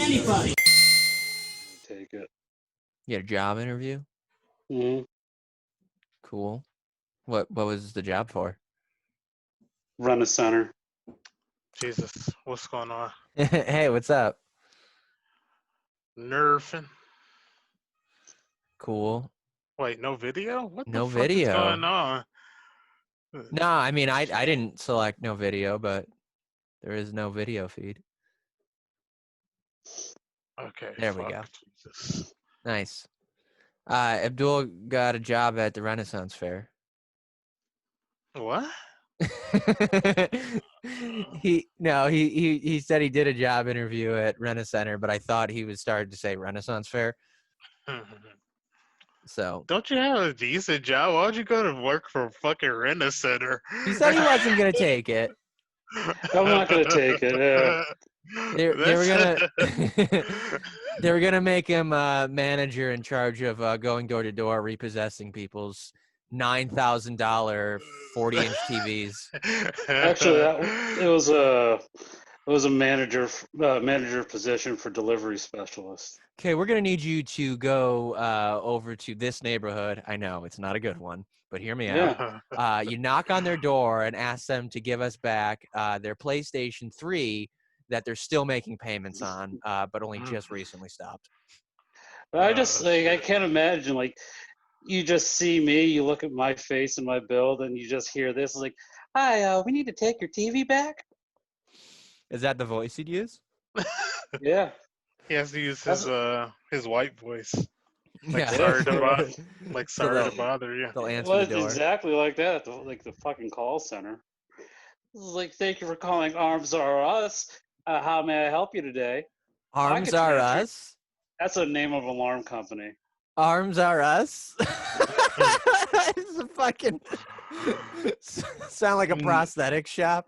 anybody. Take it. You had a job interview? Mm-hmm. Cool. What was the job for? Run a center. Jesus, what's going on? Hey, what's up? Nerfing. Cool. Wait, no video? What No the fuck is video. going on? No, I mean I didn't select no video, but there is no video feed. Okay, There we fuck, go. Jesus. Nice. Abdul got a job at the Renaissance Fair. What? he said he did a job interview at Rena-Center, but I thought he was starting to say Renaissance Fair. So Don't you have a decent job? Why would you go to work for fucking Rent-A-Center? he said he wasn't gonna take it. I'm not gonna take it. Yeah. They were gonna make him manager in charge of going door to door repossessing people's $9,000 40-inch TVs. Actually, it was a manager position for delivery specialist. Okay, we're gonna need you to go over to this neighborhood. I know it's not a good one, but hear me out. You knock on their door and ask them to give us back their PlayStation 3 that they're still making payments on, but only just recently stopped. But I can't imagine, like, you just see me, you look at my face and my build, and you just hear this, like, hi, we need to take your TV back. Is that the voice you'd use? Yeah. He has to use his white voice. Like, Yeah. sorry to bother, So to bother you. They'll answer Well, the it's door. exactly like that, the fucking call center. This is like, thank you for calling Arms Are Us. How may I help you today? Arms Are Us? That's a name of an alarm company. Arms Are Us? It's a fucking sound like a prosthetic shop.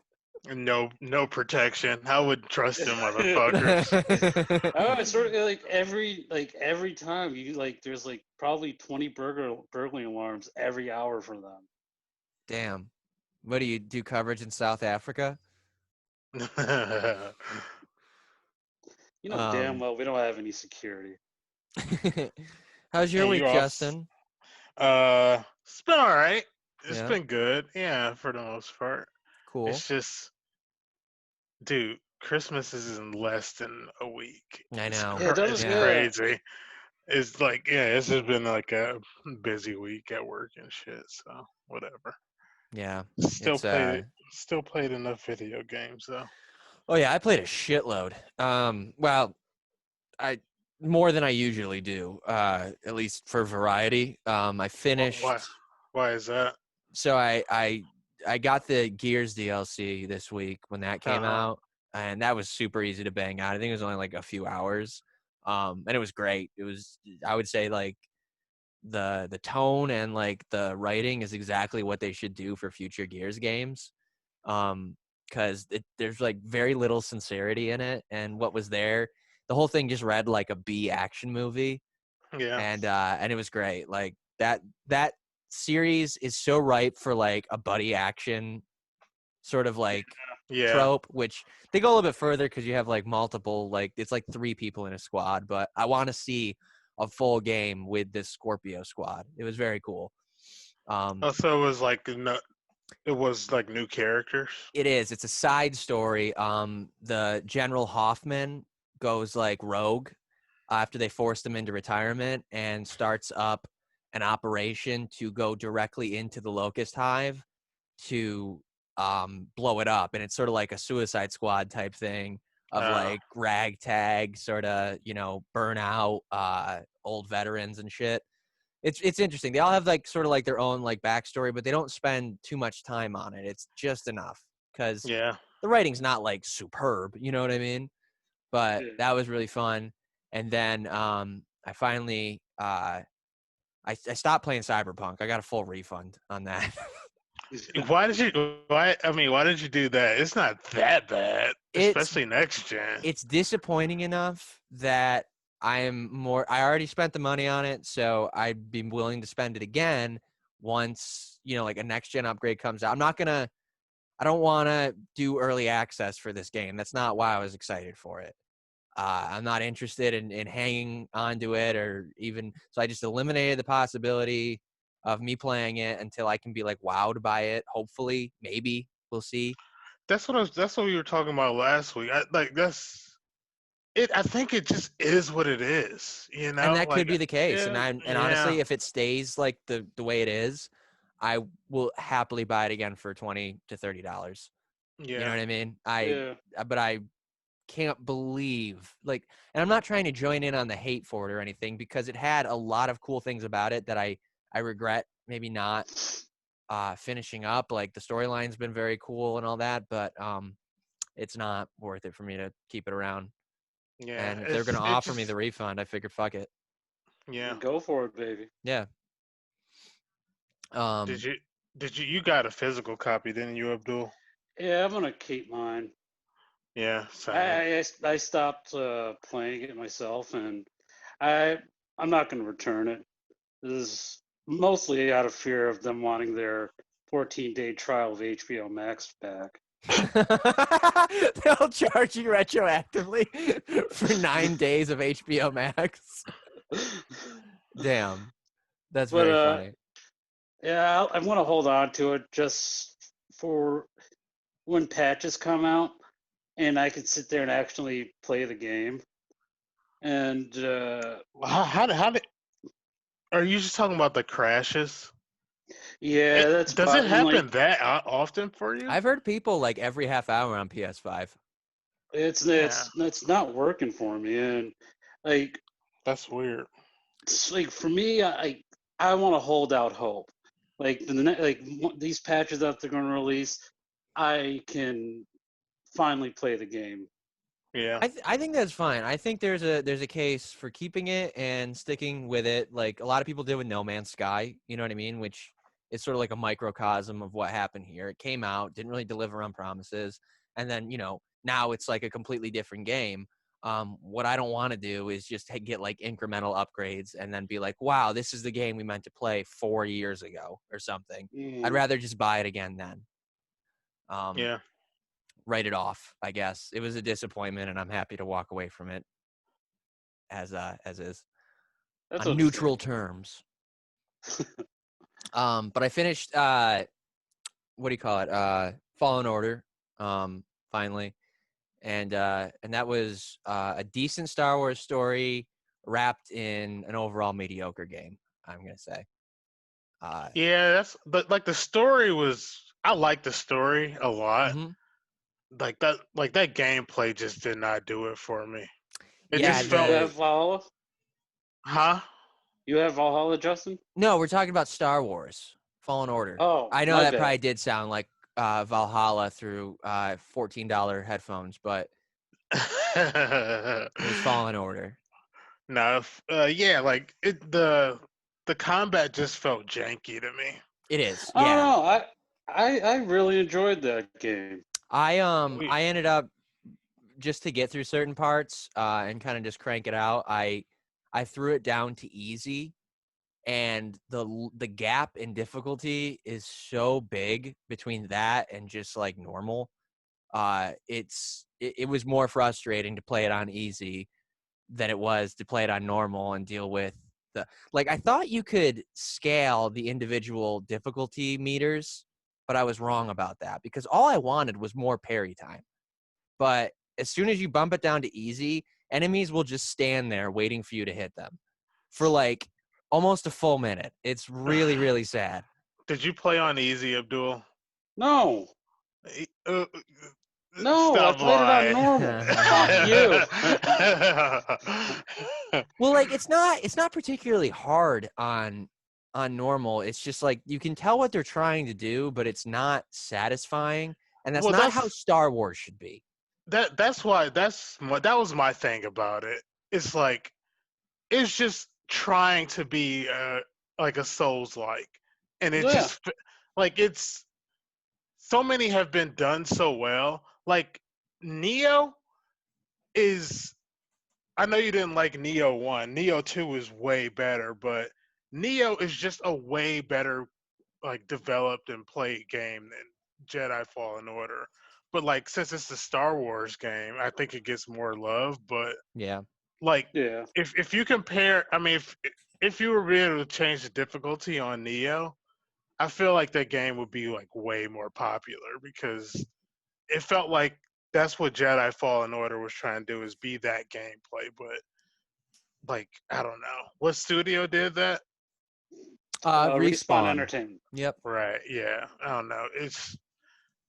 No protection. I would trust him, motherfuckers. Oh, it's sort of like every time there's like probably 20 burglary alarms every hour for them. Damn. What do you do coverage in South Africa? You know damn well we don't have any security. How's your week, Justin? It's been all right. It's Yeah. been good. Yeah, for the most part. Cool. It's just, dude, Christmas is in less than a week. I know. It's crazy. It's like, it's just been like a busy week at work and shit. So whatever. Yeah. Still played enough video games though. Oh yeah, I played a shitload. Well, I more than I usually do. At least for variety. I finished. Why is that? So I got the Gears DLC this week when that came out, and that was super easy to bang out. I think it was only like a few hours, and it was great. It was, I would say, like the tone and like the writing is exactly what they should do for future Gears games, because there's like very little sincerity in it, and what was there, the whole thing just read like a B action movie. Yeah, and it was great. Like that series is so ripe for like a buddy action sort of like trope, which they go a little bit further because you have like multiple, like it's like 3 people in a squad, but I want to see a full game with this Scorpio squad. It was very cool. So it was like new characters. It's a side story. The General Hoffman goes like rogue after they forced him into retirement and starts up an operation to go directly into the Locust Hive to blow it up. And it's sort of like a Suicide Squad type thing of like ragtag sort of, burn out old veterans and shit. It's interesting. They all have like sort of like their own like backstory, but they don't spend too much time on it. It's just enough because the writing's not like superb, you know what I mean? But that was really fun. And then I finally I stopped playing Cyberpunk. I got a full refund on that. Why did you do that? It's not that bad, especially next gen. It's disappointing enough that I already spent the money on it, so I'd be willing to spend it again once, like a next gen upgrade comes out. I don't want to do early access for this game. That's not why I was excited for it. I'm not interested in hanging onto it, or even so. I just eliminated the possibility of me playing it until I can be like wowed by it. Hopefully, maybe we'll see. That's what we were talking about last week. That's it. I think it just is what it is. You And know, that could like be the case. Yeah, And honestly, if it stays like the way it is, I will happily buy it again for $20 to $30. You know yeah, what I mean? yeah. But I can't believe like, and I'm not trying to join in on the hate for it or anything, because it had a lot of cool things about it that I regret maybe not finishing up. Like the storyline's been very cool and all that, but it's not worth it for me to keep it around. yeah. And if they're gonna It offer me just the refund, I figured fuck it. yeah. Go for it, baby. Yeah. Did you you got a physical copy, didn't you, Abdul? Yeah, I'm gonna keep mine. Yeah, same. I stopped playing it myself, and I I'm not gonna return it. This is mostly out of fear of them wanting their 14-day trial of HBO Max back. They'll charge you retroactively for 9 days of HBO Max. Damn, that's But very funny. yeah, I want to hold on to it just for when patches come out, and I can sit there and actually play the game. And How did? Are you just talking about the crashes? yeah, that's Does it and happen like that often for you? I've heard people like every half hour on PS5. Yeah, it's not working for me, and like that's weird. it's like for me, I want to hold out hope. Like these patches that they're going to release, I can finally play the game. Yeah, I think that's fine. I think there's a case for keeping it and sticking with it, like a lot of people did with No Man's Sky. You know what I mean? Which is sort of like a microcosm of what happened here. It came out, didn't really deliver on promises, and then now it's like a completely different game. What I don't want to do is just get like incremental upgrades and then be like, wow, this is the game we meant to play 4 years ago or something. I'd Mm. rather just buy it again then. Um, yeah. write it off, I guess. It was a disappointment, and I'm happy to walk away from it as is That's on neutral understandable. terms. But I finished what do you call it? Fallen Order, finally. And that was a decent Star Wars story wrapped in an overall mediocre game, I'm gonna say. Uh Yeah, that's but like the story was. I like the story a lot. mhm. Like that gameplay just did not do it for me. It Yeah, just You felt, have Valhalla? huh? You have Valhalla, Justin? no, we're talking about Star Wars Fallen Order. Oh, I know my that bad. probably did sound like Valhalla through $14 headphones, but it was Fallen Order. No, yeah, like the combat just felt janky to me. It is, I don't yeah. know. I really enjoyed that game. We, I ended up, just to get through certain parts and kind of just crank it out. I threw it down to easy, and the gap in difficulty is so big between that and just like normal. It was more frustrating to play it on easy than it was to play it on normal and deal with the, like, I thought you could scale the individual difficulty meters, but I was wrong about that, because all I wanted was more parry time. But as soon as you bump it down to easy, enemies will just stand there waiting for you to hit them for like almost a full minute. It's really, really sad. did you play on easy, Abdul? No, Eh, Uh, no, I Stop played it on lying. normal. Fuck you. Well, like it's not particularly hard on normal. It's just like you can tell what they're trying to do, but it's not satisfying, and that's Well, not how Star Wars should be. that's why that was my thing about it. It's like it's just trying to be like a Souls like, and it Yeah. just like it's so many have been done so well. Like Neo is. I know you didn't like Neo 1. Neo 2 is way better, but Neo is just a way better like developed and played game than Jedi Fallen Order. But like since it's the Star Wars game, I think it gets more love. But Yeah. like Yeah. if you compare, I mean, if you were able to change the difficulty on Neo, I feel like that game would be like way more popular because it felt like that's what Jedi Fallen Order was trying to do is be that gameplay. But like I don't know what studio did that. Respawn Respawn. Entertainment. Yep. Right? Yeah, I don't know.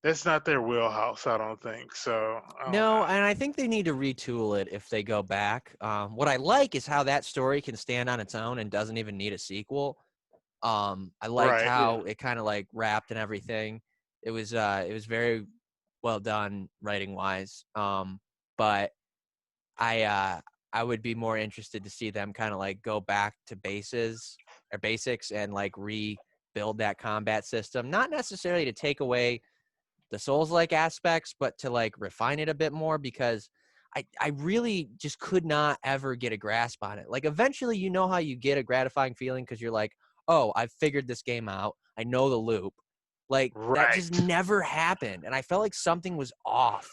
That's not their wheelhouse. I don't think so. I don't No, know. and I think they need to retool it if they go back. What I like is how that story can stand on its own and doesn't even need a sequel. I liked Right. how Yeah. it kind of like wrapped and everything. It was very well done writing wise. But I would be more interested to see them kind of like go back to basics and like rebuild that combat system. Not necessarily to take away the Souls-like aspects, but to like refine it a bit more because I really just could not ever get a grasp on it. Like eventually, you know how you get a gratifying feeling because you're like, oh, I've figured this game out. I know the loop. Like that just Right. never happened, and I felt like something was off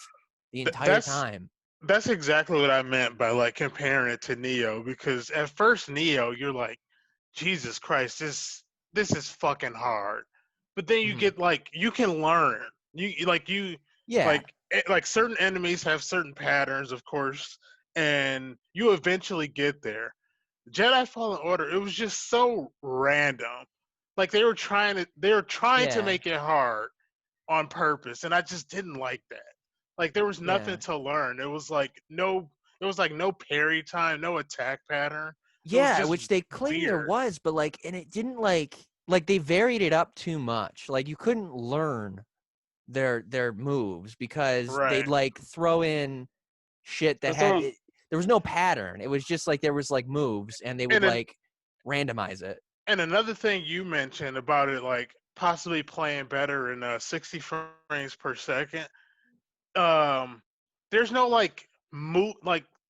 the entire That's time. that's exactly what I meant by like comparing it to Neo because at first Neo you're like Jesus Christ this is fucking hard. But then you Mhm. get like you can learn. You Yeah, like certain enemies have certain patterns of course and you eventually get there. Jedi Fallen Order it was just so random. Like they were trying to yeah, make it hard on purpose and I just didn't like that. Like there was nothing yeah. to learn. It was like no parry time, no attack pattern. It was Yeah, just which they claim there weird. was, but like, and it didn't like they varied it up too much. Like you couldn't learn their moves because they'd Right. like throw in shit that They're had throwing it, there was no pattern. It was just like there was like moves and they would And then like randomize it. and another thing you mentioned about it like possibly playing better in 60 frames per second. Um there's no like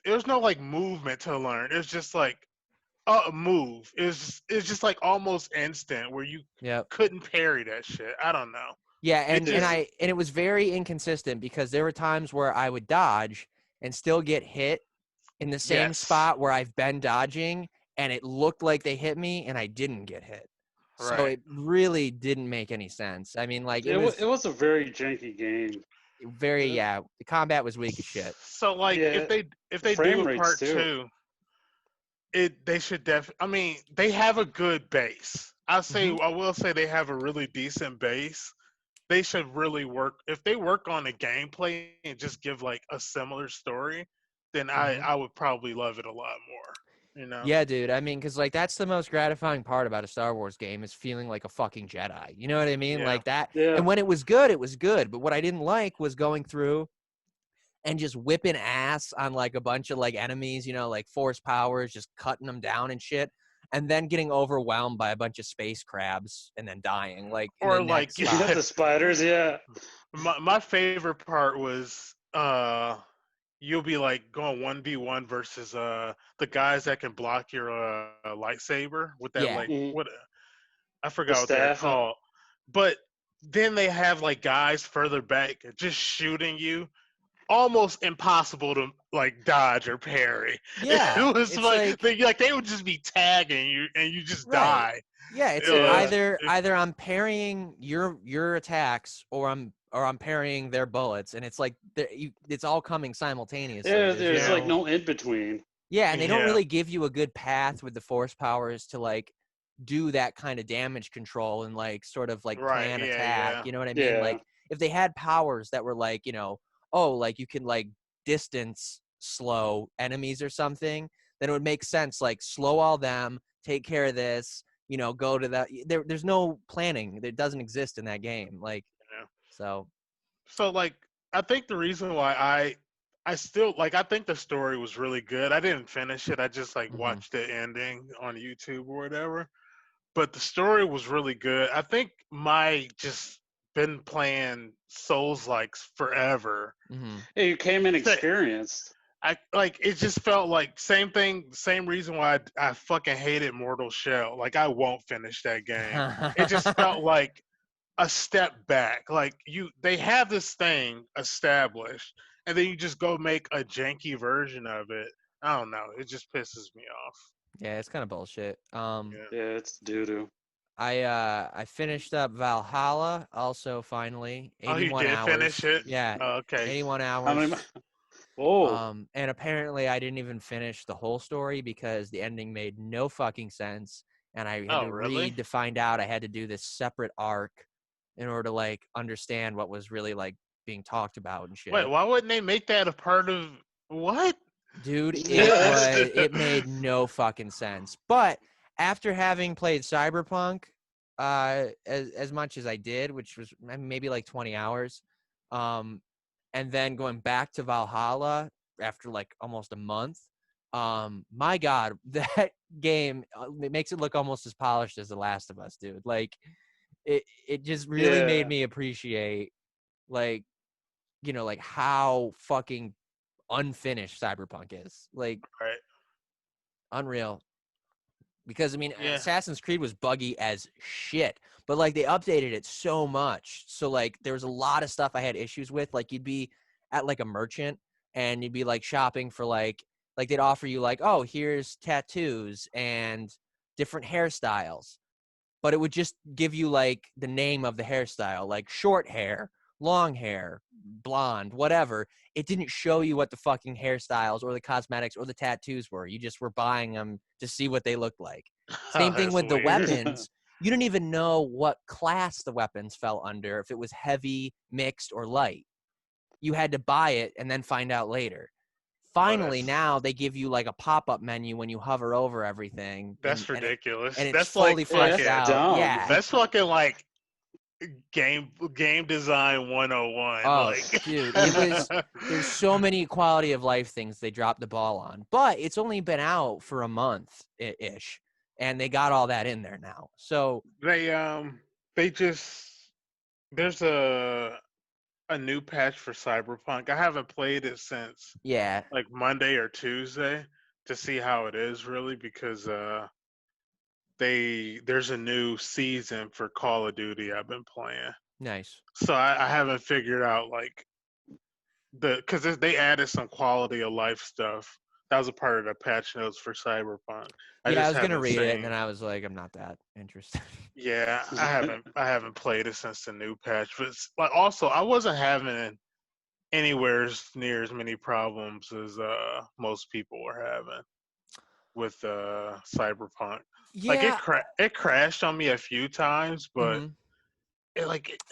there's no like movement to learn. It's just like move. It's just like almost instant where you Yep. couldn't parry that shit. I don't know. Yeah, It just and it was very inconsistent because there were times where I would dodge and still get hit in the same yes. spot where I've been dodging and it looked like they hit me and I didn't get hit. So Right. it really didn't make any sense. I mean, like it was a very janky game. very, Uh, yeah, the combat was weak as shit. So like yeah, if the they do frame a rates part too. two, they should I mean, they have a good base. Hmm. I will say they have a really decent base. They should really work if they work on the gameplay and just give like a similar story, then Hmm. I would probably love it a lot more. You know? Yeah, dude. I mean, because like that's the most gratifying part about a Star Wars game is feeling like a fucking Jedi. You know what I mean? Yeah. Like that. Yeah. And when it was good, it was good. But what I didn't like was going through and just whipping ass on like a bunch of like enemies, you know, like force powers, just cutting them down and shit, and then getting overwhelmed by a bunch of space crabs and then dying like in the Or like next spot. The spiders, yeah. my favorite part was you'll be like going 1v1 versus the guys that can block your lightsaber with that Yeah. like Mhm. what I The forgot what they're staff. called. But then they have like guys further back just shooting you. Almost impossible to like dodge or parry. Yeah. It was It's like like they would just be tagging you and you just right. die. Yeah, it's Yeah. either I'm parrying your attacks or I'm parrying their bullets, and it's like it's all coming simultaneously. Yeah, There's there's like Yeah, no no in between. yeah, and they don't yeah, really give you a good path with the force powers to like do that kind of damage control and like sort of like right, plan yeah, attack. yeah, You know what I mean? Yeah. Like if they had powers that were like oh like you can like distance slow enemies or something, then it would make sense. Like slow all them, take care of this. Go to that. There's no planning. That doesn't exist in that game. Like yeah. so. So like I think the reason why I still like I think the story was really good. I didn't finish it. I just like Hmm. watched the ending on YouTube or whatever. But the story was really good. I think my just been playing Souls likes forever. Hmm. Yeah, you came in experienced. I like it just felt like same thing, same reason why I fucking hated Mortal Shell. Like I won't finish that game. It just felt like a step back. Like they have this thing established, and then you just go make a janky version of it. I don't know. It just pisses me off. Yeah, it's kind of bullshit. Yeah. Yeah, it's doo-doo. I finished up Valhalla also finally. Oh, you 81 did hours. finish it? Yeah, Oh, okay. 81 How many? hours. Oh, And apparently I didn't even finish the whole story because the ending made no fucking sense, and I had Oh, to really? read to find out I had to do this separate arc in order to like understand what was really like being talked about and Wait, shit. why wouldn't they make that a part of what? Dude, Yeah. it made no fucking sense. But after having played Cyberpunk as much as I did, which was maybe like 20 hours, and then going back to Valhalla after like almost a month, my god, that game it makes it look almost as polished as The Last of Us, dude. Like it just really made yeah. me appreciate like like how fucking unfinished Cyberpunk is. Like Right. unreal. Because I mean, Yeah. Assassin's Creed was buggy as shit, but like they updated it so much. So like there was a lot of stuff I had issues with. Like you'd be at like a merchant and you'd be like shopping for like they'd offer you like, oh, here's tattoos and different hairstyles, but it would just give you like the name of the hairstyle, like short hair, long hair, blonde, whatever. It didn't show you what the fucking hairstyles or the cosmetics or the tattoos were. You just were buying them to see what they looked like. Oh, Same thing that's with the weird. weapons. You didn't even know what class the weapons fell under, if it was heavy, mixed, or light. You had to buy it and then find out later. Oh, Finally, now they give you like a pop-up menu when you hover over everything, that's ridiculous. and it's That's like fully Yeah, fleshed that's fucking out. dumb. Yeah. that's fucking like game design 101. Oh, Like dude, there's so many quality of life things they dropped the ball on, but it's only been out for a month ish, and they got all that in there now. So they just there's a new patch for Cyberpunk. I haven't played it since yeah, like Monday or Tuesday to see how it is really because there's a new season for Call of Duty I've been playing. nice. So I haven't figured out like because they added some quality of life stuff. That was a part of the patch notes for Cyberpunk. I Yeah, I just was gonna haven't read it, and seen. then I was like, I'm not that interested. Yeah, I haven't played it since the new patch. But like also, I wasn't having anywhere near as many problems as most people were having with Cyberpunk. Like Yeah. it crashed on me a few times, but Hmm. it like it,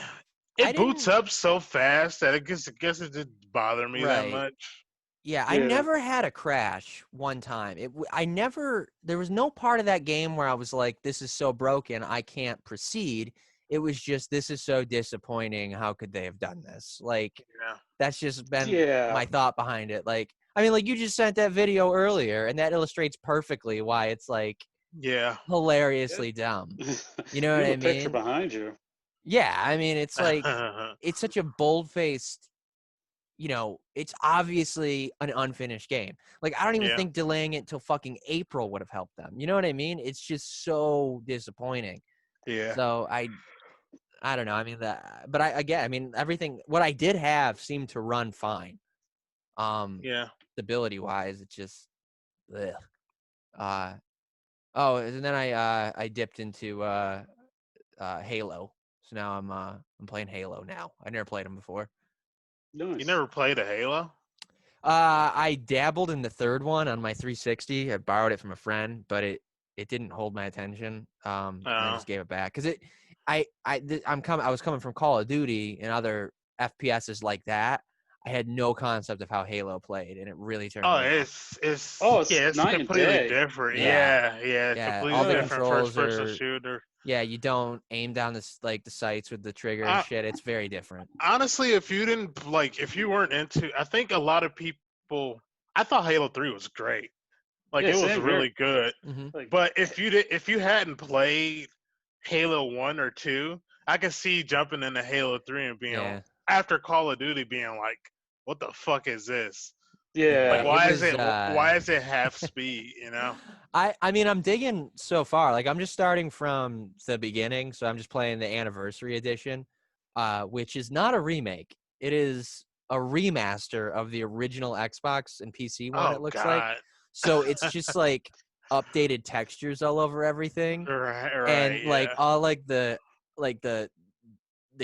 I it boots didn't. up so fast that I guess it didn't bother me that Right. much. Yeah, I Yeah. never had a crash one time. I never, there was no part of that game where I was like, this is so broken, I can't proceed. It was just, this is so disappointing. How could they have done this? Like, Yeah, that's just been Yeah. my thought behind it. Like, I mean, like you just sent that video earlier, and that illustrates perfectly why it's like yeah. hilariously dumb. You know You what have I a picture mean? behind you. Yeah, I mean, it's like, it's such a bold-faced, it's obviously an unfinished game. Like, I don't even Yeah, think delaying it till fucking April would have helped them. You know what I mean? It's just so disappointing. yeah, So I don't know. I mean that, but I mean everything. What I did have seemed to run fine. yeah. Stability wise, it's just, ugh. uh, oh, and then I dipped into Halo. So now I'm playing Halo now. I never played them before. You Nice. never played a Halo? I dabbled in the third one on my 360. I borrowed it from a friend, but it didn't hold my attention. And I Oh, just gave it back because I was coming from Call of Duty and other FPSs like that. I had no concept of how Halo played, and it really turned oh, me off. it's Oh, it's yeah, it's night and completely day. different. Yeah, Yeah, yeah, yeah. All completely the Yeah. different first controls person are shooter. yeah. You don't aim down the sights with the trigger and I, shit. It's very different. honestly, if you didn't like, if you weren't into, I think a lot of people. I thought Halo 3 was great. Like Yeah, it was same here. really good. Hmm. Like, But if you hadn't played Halo 1 or 2, I could see jumping into Halo 3 and being Yeah. after Call of Duty being like, what the fuck is this? Yeah. Like, It why was. why is it half speed? You know? I mean, I'm digging so far. Like, I'm just starting from the beginning, so I'm just playing the anniversary edition, which is not a remake. It is a remaster of the original Xbox and PC one. It Oh looks like. God. So it's just like updated textures all over everything, Right, and like yeah. all like the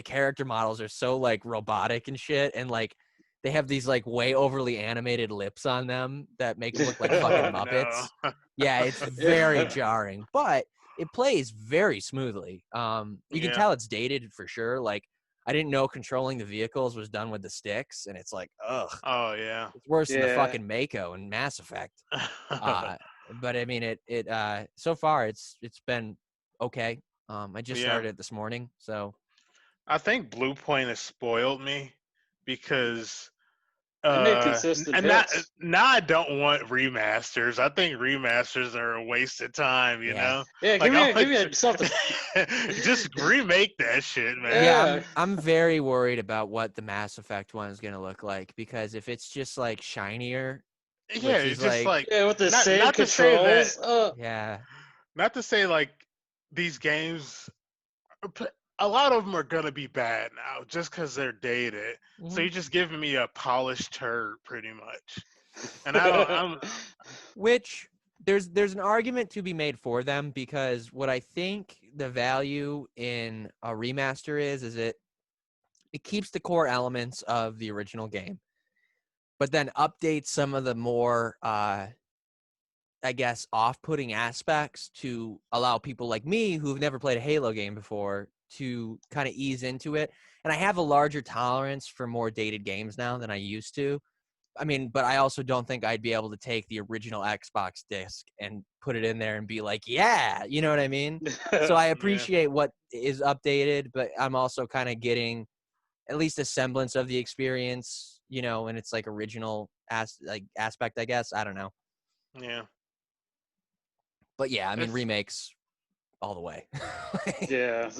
character models are so like robotic and shit, and like they have these like way overly animated lips on them that make them look like fucking Oh no. Muppets. Yeah, it's very jarring, but it plays very smoothly. You can Yeah. tell it's dated for sure. Like I didn't know controlling the vehicles was done with the sticks, and it's like, ugh, Oh yeah. it's worse than the Yeah. fucking Mako and Mass Effect. Uh, but I mean, it so far it's been okay. I just Yeah. started it this morning, so I think Blue Point has spoiled me because They made consistent and not hits. now I don't want remasters. I think remasters are a waste of time, you yeah. know? Yeah, Like I give want me something. just remake that shit, man. Yeah, Yeah. I'm very worried about what the Mass Effect one is gonna look like because if it's just like shinier, Yeah, which is it's just like like Yeah, with the same not to say that controls. yeah, not to say like these games a lot of them are gonna be bad now just because they're dated. So mhm. you're just giving me a polished turd pretty much. And I don't I'm Which there's an argument to be made for them because what I think the value in a remaster is it keeps the core elements of the original game, but then updates some of the more I guess, off-putting aspects to allow people like me who've never played a Halo game before to kind of ease into it. And I have a larger tolerance for more dated games now than I used to. I mean, but I also don't think I'd be able to take the original Xbox disc and put it in there and be like, yeah, you know what I mean? So I yeah. appreciate what is updated, but I'm also kind of getting at least a semblance of the experience, you know, and it's like original aspect, I guess. I don't know. Yeah. But yeah, I mean It's remakes all the way. Yeah.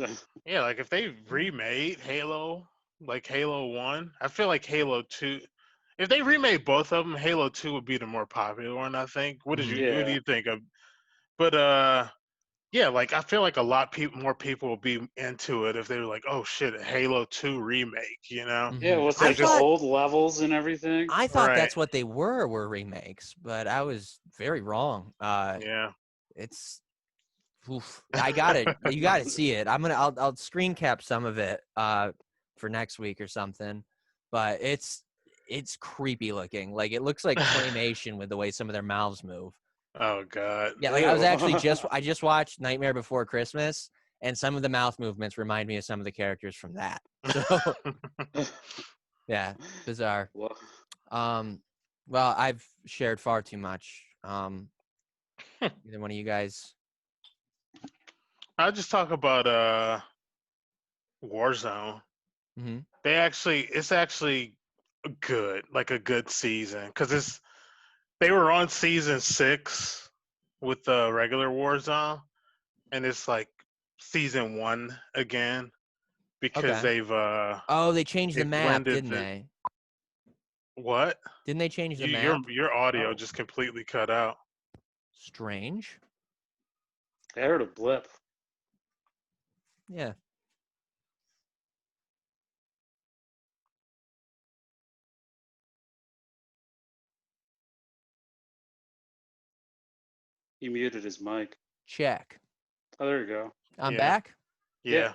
yeah, like if they remade Halo, like Halo 1, I feel like Halo 2 if they remade both of them, Halo 2 would be the more popular one, I think. Mhm. What do Yeah. you think of but yeah, like I feel like a lot more people will be into it if they were like, "Oh shit, a Halo 2 remake," you know? Yeah, Mhm. with Instead I of like the just thought old levels and everything. I thought right. that's what they were remakes, but I was very wrong. Yeah. It's oof. I got it. You got to see it. I'll screen cap some of it for next week or something. But it's creepy looking. Like it looks like claymation with the way some of their mouths move. Oh god. Yeah, like I was Ew. actually I just watched Nightmare Before Christmas, and some of the mouth movements remind me of some of the characters from that. So yeah, bizarre. Well, Um, well, I've shared far too much. Either one of you guys. I'll just talk about Warzone. Hmm. It's actually good, like a good season because they were on season 6 with the regular Warzone, and it's like season 1 again because Okay. Oh, they changed the they've map, blended didn't the they? what Didn't they change the you map? your audio oh, just completely cut out. Strange. I heard a blip. Yeah. He muted his mic. Check. Oh, there you go. I'm Yeah, back. Yeah.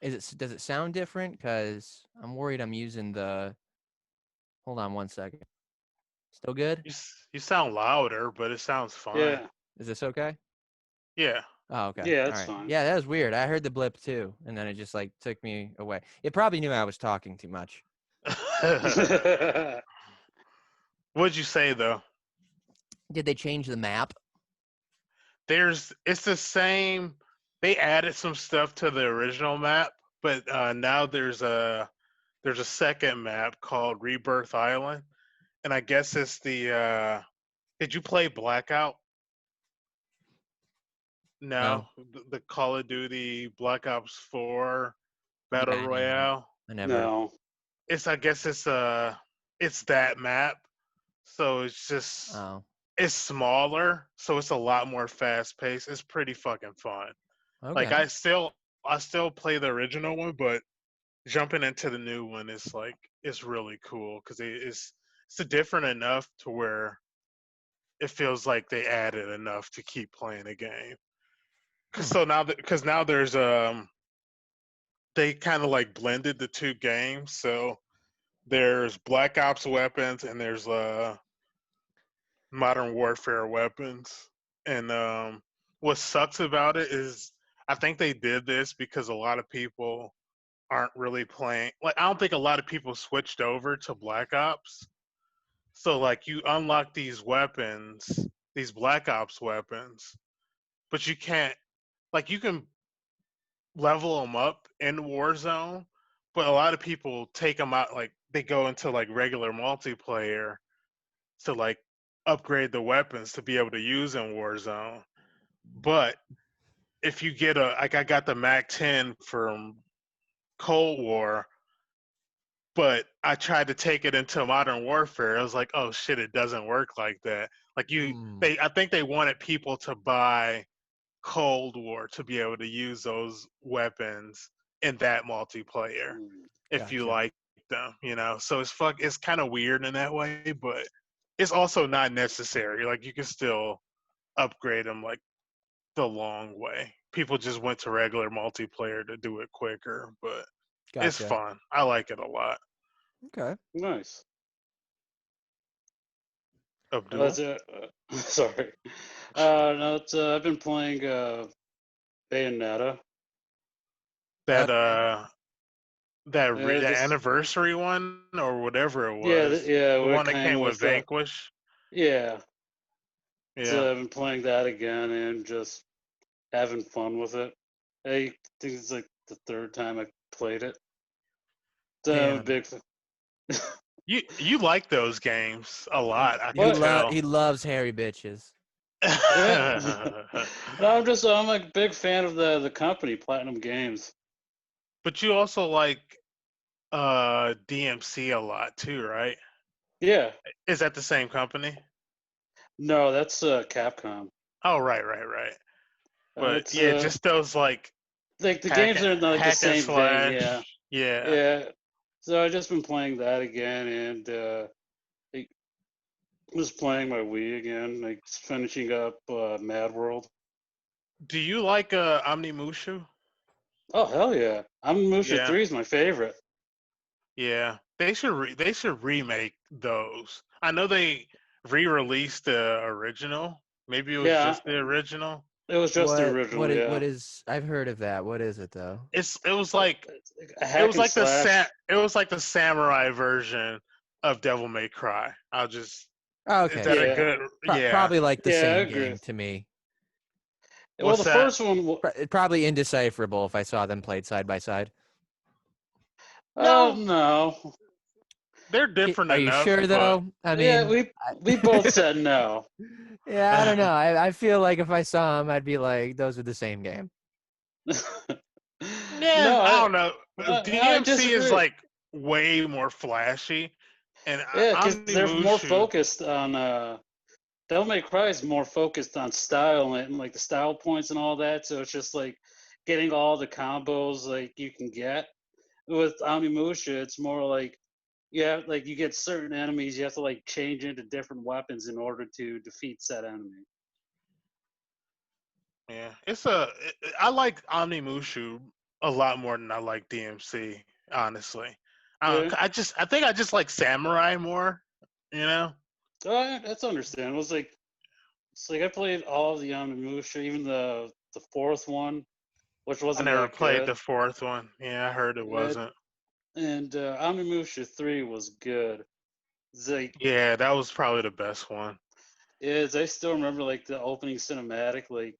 yeah. Does it sound different? Because I'm worried I'm using the. Hold on one second. Still good? You sound louder, but it sounds fine. Yeah. Is this okay? Yeah. Oh, okay. Yeah, All that's right. fine. Yeah, that was weird. I heard the blip too, and then it just like took me away. It probably knew I was talking too much. What'd you say though? Did they change the map? It's the same. They added some stuff to the original map, but now there's a second map called Rebirth Island, and I guess it's the. Did you play Blackout? No, No. the Call of Duty Black Ops 4 Battle Yeah, no. Royale. I never. No. I guess it's that map. So it's just Oh, it's smaller, so it's a lot more fast paced. It's pretty fucking fun. Like okay. I still play the original one, but jumping into the new one is like it's really cool because it's different enough to where it feels like they added enough to keep playing the game. Hmm. Because now there's they kind of like blended the two games. So there's Black Ops weapons and there's Modern Warfare weapons. And what sucks about it is I think they did this because a lot of people aren't really playing. Like I don't think a lot of people switched over to Black Ops. So like you unlock these weapons, these Black Ops weapons, but you can't like you can level them up in Warzone, but a lot of people take them out like they go into like regular multiplayer to like upgrade the weapons to be able to use in Warzone. But if you get a like I got the Mac 10 from Cold War, but I tried to take it into Modern Warfare. I was like, oh shit, it doesn't work like that. Like Hmm. I think they wanted people to buy Cold War to be able to use those weapons in that multiplayer if you Gotcha. like them, you know. So it's kind of weird in that way, but it's also not necessary. Like you can still upgrade them like the long way. People just went to regular multiplayer to do it quicker, but it's Gotcha. fun. I like it a lot. Okay. Nice. Abdul, That's it. Sorry. No, I've been playing Bayonetta. Oh, that Yeah, that this. anniversary one or whatever it Yeah, was, yeah. the Where it one that came came with with Vanquish. yeah. Yeah. So I've been playing that again and just having fun with it. I think it's like the third time I played it. So I'm a damn. big. You like those games a lot, I can He What? love tell. he loves hairy bitches. Yeah. No, I'm a big fan of the company Platinum Games. But you also like DMC a lot too, right? Yeah. Is that the same company? No, that's Capcom. Oh, right. But It's yeah, just those like like the games are not like the hack and same thing. Yeah. slash. Yeah. Yeah. So I just been playing that again and I was playing my Wii again, like finishing up Mad World. Do you like Omnimushu? Oh hell yeah! I'm Musha Yeah. 3 is my favorite. Yeah, they should remake those. I know they re-released the original. Maybe it was Yeah, just the original. it was just the original. Yeah, What is I've heard of that. What is it though? It was like it's like a hack and slash. it was like the samurai version of Devil May Cry. Oh, Is okay, that a Yeah, sure. good yeah. Probably like the yeah, I same agree. game to me. Well, What's the that? first one. Probably indecipherable if I saw them played side by side. No, No. they're different Are you enough, sure but though? I Yeah, mean, we both said no. yeah, I don't know. I feel like if I saw them, I'd be like, those are the same game. yeah, No, I don't know. I DMC is disagree. like way more flashy, and Yeah, because they're more Omnimushu. focused on Devil May Cry is more focused on style and like the style points and all that. So it's just like getting all the combos like you can get. With Onimusha, it's more like yeah, like you get certain enemies, you have to like change into different weapons in order to defeat said enemy. Yeah, I like Omnimushu a lot more than I like DMC. Honestly, Yeah, I think I just like Samurai more. You know, that's understandable. It's like I played all of the Onimusha, even the fourth one, which I wasn't never that played good. the fourth one. Yeah, I heard it Yeah, wasn't. and Onimusha 3 was good. It's like Yeah, that was probably the best one. is I still remember like the opening cinematic, like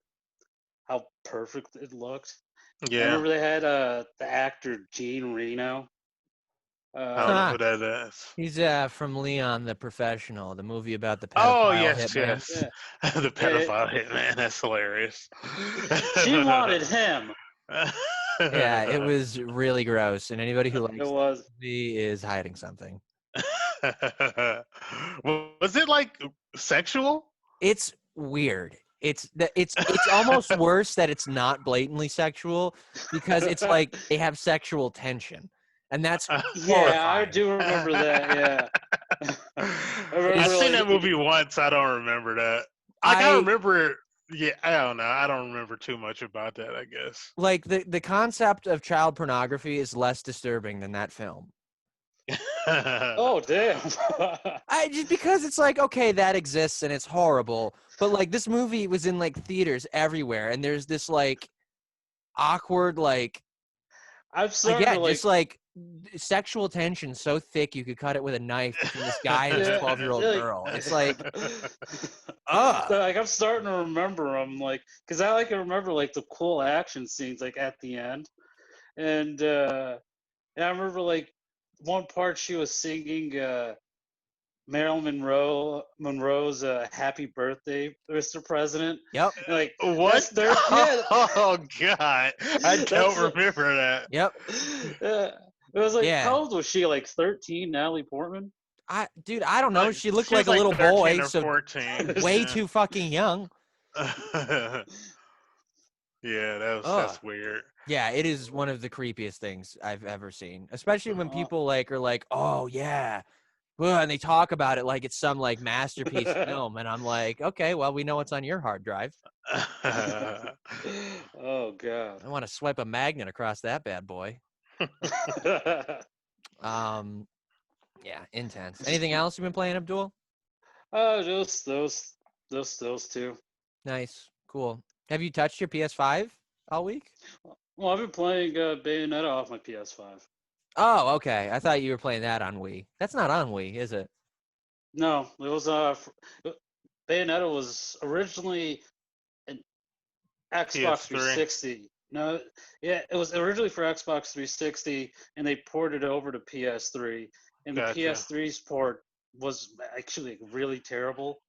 how perfect it looked. I Yeah, remember they had the actor Gene Reno. I don't know Uh, Huh. who that is. He's from Leon the Professional, the movie about the Oh pedophile yes, hitman. yes, yeah, the yeah. pedophile hitman. That's hilarious. She wanted him. Yeah, it was really gross, and anybody who It likes that was. movie is hiding something. What's Was it like sexual? It's weird. It's almost worse that it's not blatantly sexual because it's like they have sexual tension, and that's Yeah, I horrifying. do remember that. Yeah. I've remember, seen that like, movie once. I don't remember that. Like I remember. Yeah, I don't know. I don't remember too much about that. I guess. Like the concept of child pornography is less disturbing than that film. Oh, damn. I just because it's like, okay, that exists and it's horrible, but like this movie was in like theaters everywhere, and there's this like awkward like I'm starting to just like, like sexual tension so thick you could cut it with a knife between this guy and his yeah, 12-year-old like, girl. It's like, so, like, I'm starting to remember them, like, because I like to remember like the cool action scenes, like at the end, and I remember like one part she was singing Marilyn Monroe's "Happy Birthday, Mr. President." Yep, Like What? that's their yeah. Oh God, I don't That's remember that. yep, it was like, yeah. how old was she? Like 13, Natalie Portman. Dude, I don't know. Like, She looked she like was a like little 13 boy, or so 14. way Yeah. too fucking young. Yeah, Ugh. that's weird. Yeah, it is one of the creepiest things I've ever seen. Especially when Uh, people like are like, "Oh yeah," ugh, and they talk about it like it's some like masterpiece film, and I'm like, "Okay, well, we know what's on your hard drive. oh God. I want to swipe a magnet across that bad boy." Um, yeah, intense. Anything else you've been playing, Abdul? Just those two. Nice, cool. Have you touched your PS5 all week? Well, I've been playing Bayonetta off my PS5. Oh, okay. I thought you were playing that on Wii. That's not on Wii, is it? No, it was Bayonetta was originally an Xbox PS3. 360. No, yeah, it was originally for Xbox 360, and they ported it over to PS3. And the Gotcha. PS3's port was actually really terrible.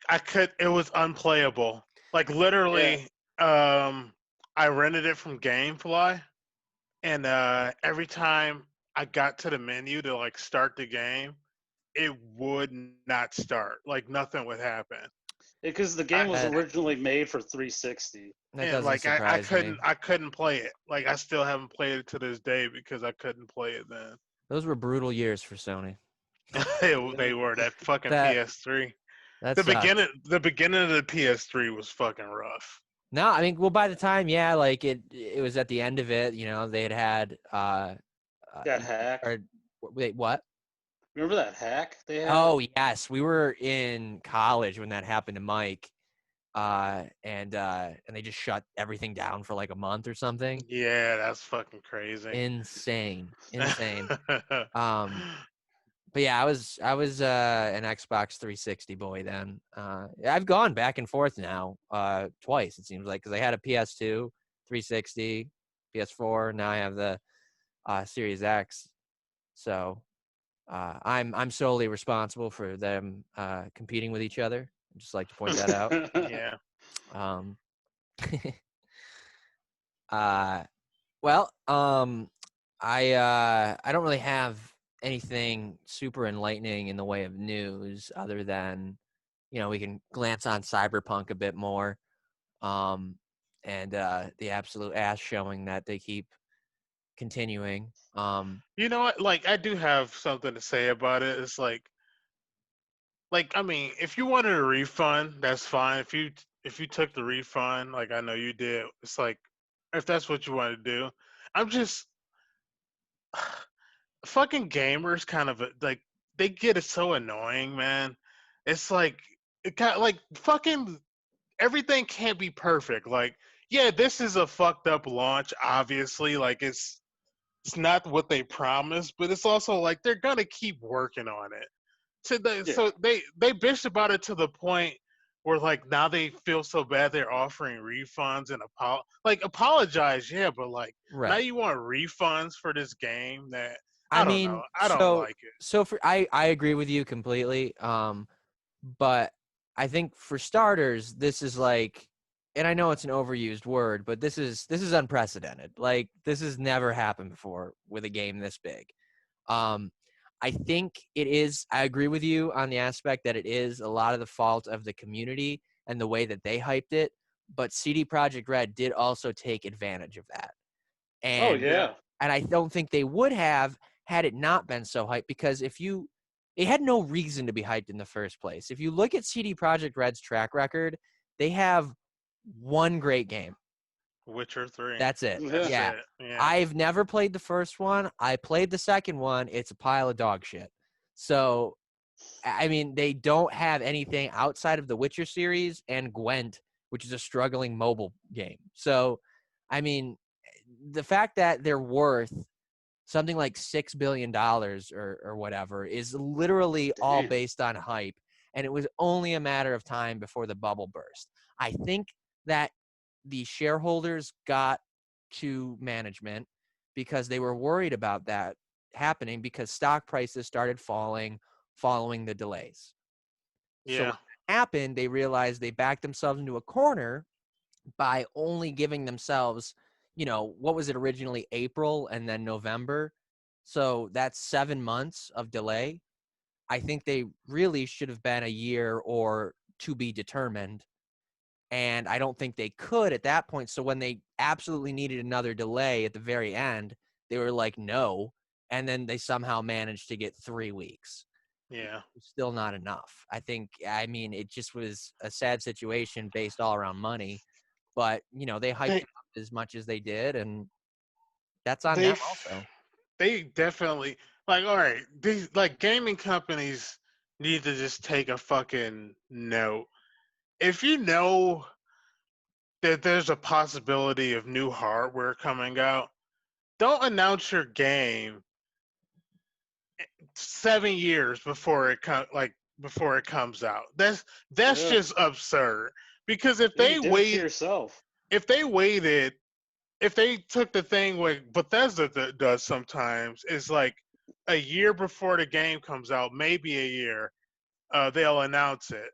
It was unplayable. Like Yeah, literally, I rented it from GameFly, and every time I got to the menu to like start the game, it would not start. Like nothing would happen. because the I, game was That originally made for 360. that and doesn't like I surprise me. couldn't play it. Like I still haven't played it to this day because I couldn't play it then. Those were brutal years for Sony. They were that fucking That PS3. that The sucked. beginning of the PS3 was fucking rough. No, I mean, well, by the time, yeah, like it was at the end of it. You know, they had That hack. or wait, what? Remember that hack they had? Oh yes, we were in college when that happened to Mike, and they just shut everything down for like a month or something. Yeah, that's fucking crazy. Insane. But yeah, I was an Xbox 360 boy then. I've gone back and forth now twice it seems like because I had a PS2, 360, PS4. Now I have the Series X. So I'm solely responsible for them competing with each other. I'd just like to point that out. Yeah. Um, well, I don't really have anything super enlightening in the way of news other than, you know, we can glance on Cyberpunk a bit more, and the absolute ass showing that they keep continuing. You know what? Like I do have something to say about it. It's like I mean, if you wanted a refund, that's fine. If you took the refund, like I know you did, it's like if that's what you want to do. I'm just fucking gamers kind of like they get it so annoying, man. It's like it got like fucking everything can't be perfect. Like, yeah, this is a fucked up launch, obviously. Like it's not what they promised, but it's also like they're gonna keep working on it. Yeah. So they bitched about it to the point where like now they feel so bad they're offering refunds and apologize, yeah, but like now Right. you want refunds for this game that I I don't know. mean, I don't like it. so for I agree with you completely. But I think for starters, this is like, and I know it's an overused word, but this is unprecedented. Like this has never happened before with a game this big. Um, I think it is. I agree with you on the aspect that it is a lot of the fault of the community and the way that they hyped it. But CD Projekt Red did also take advantage of that, Oh and yeah. and I don't think they would have had it not been so hyped, because it had no reason to be hyped in the first place. If you look at CD Projekt Red's track record, they have one great game. Witcher 3. That's it. Yeah. That's Yeah. it. Yeah. I've never played the first one. I played the second one. It's a pile of dog shit. So, I mean, they don't have anything outside of the Witcher series and Gwent, which is a struggling mobile game. So, I mean, the fact that they're worth something like $6 billion or whatever is literally all Damn. based on hype. And it was only a matter of time before the bubble burst. I think that the shareholders got to management because they were worried about that happening, because stock prices started falling following the delays. So when Yeah. that happened, they realized they backed themselves into a corner by only giving themselves, what was it originally, April and then November? So that's 7 months of delay. I think they really should have been a year or to be determined. And I don't think they could at that point. So when they absolutely needed another delay at the very end, they were like, no. And then they somehow managed to get 3 weeks. Yeah. Still not enough. I mean, it just was a sad situation based all around money. But, they hyped They it up as much as they did, and that's on they them f- also. they definitely, like, all right, these, like, gaming companies need to just take a fucking note. If you know that there's a possibility of new hardware coming out, don't announce your game 7 years before it comes out. That's Yeah. just absurd. Because if You they did it to wait, yourself. if they waited, if they took the thing what Bethesda does sometimes, is like a year before the game comes out, maybe a year, they'll announce it.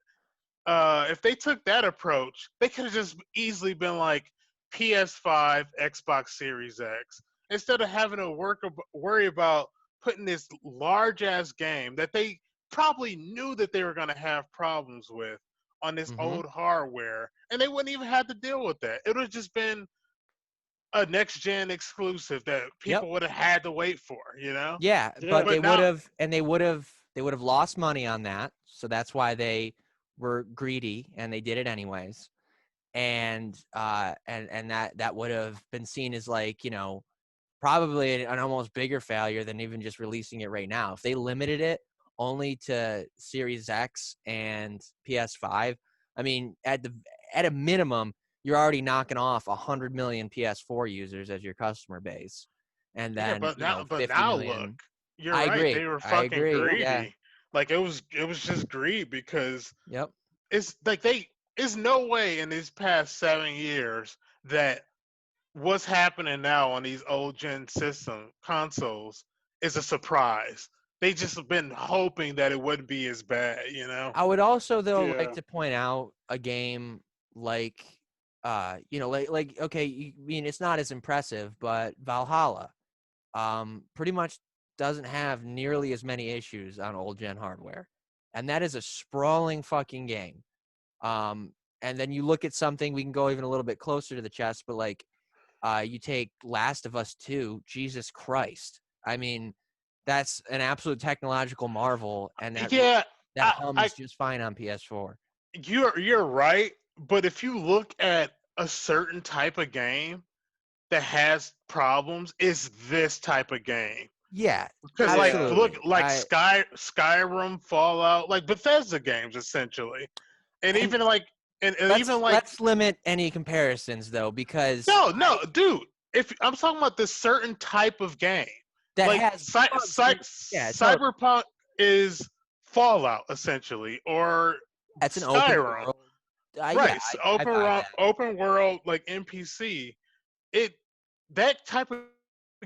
If they took that approach, they could have just easily been like PS5, Xbox Series X, instead of having to worry about putting this large ass game that they probably knew that they were going to have problems with on this Mm-hmm. old hardware, and they wouldn't even have to deal with that. It would have just been a next gen exclusive that Yep. people would have had to wait for, you know? Yeah, Yeah. but But they now, would have lost money on that. So that's why they were greedy and they did it anyways. And that would have been seen as, like, probably an almost bigger failure than even just releasing it right now. If they limited it only to Series X and PS5, I mean, at a minimum, you're already knocking off 100 million PS4 users as your customer base, and yeah, then but 50 now look, million. you're I right. agree. They were I fucking agree. Yeah. greedy. Like it was just greed because Yep. it's like there's no way in these past 7 years that what's happening now on these old gen system consoles is a surprise. They just have been hoping that it wouldn't be as bad, you know? I would also, though, like Yeah. to point out a game like, okay, I mean, it's not as impressive, but Valhalla, pretty much doesn't have nearly as many issues on old gen hardware, and that is a sprawling fucking game. And then you look at something, we can go even a little bit closer to the chest, but like, you take Last of Us 2, Jesus Christ. I mean, that's an absolute technological marvel, and Yeah, that I hums just fine on PS4. you're right, but if you look at a certain type of game that has problems, it's this type of game. Yeah, Because like Yeah. look absolutely. like Skyrim, Fallout, like Bethesda games essentially. And And even like and even like let's limit any comparisons, though, because no, dude. If I'm talking about this certain type of game, that like has bugs. Yeah, totally. Cyberpunk is Fallout essentially, or That's an open Skyrim, world. Yeah, right? I buy that. Open world like NPC. It that type of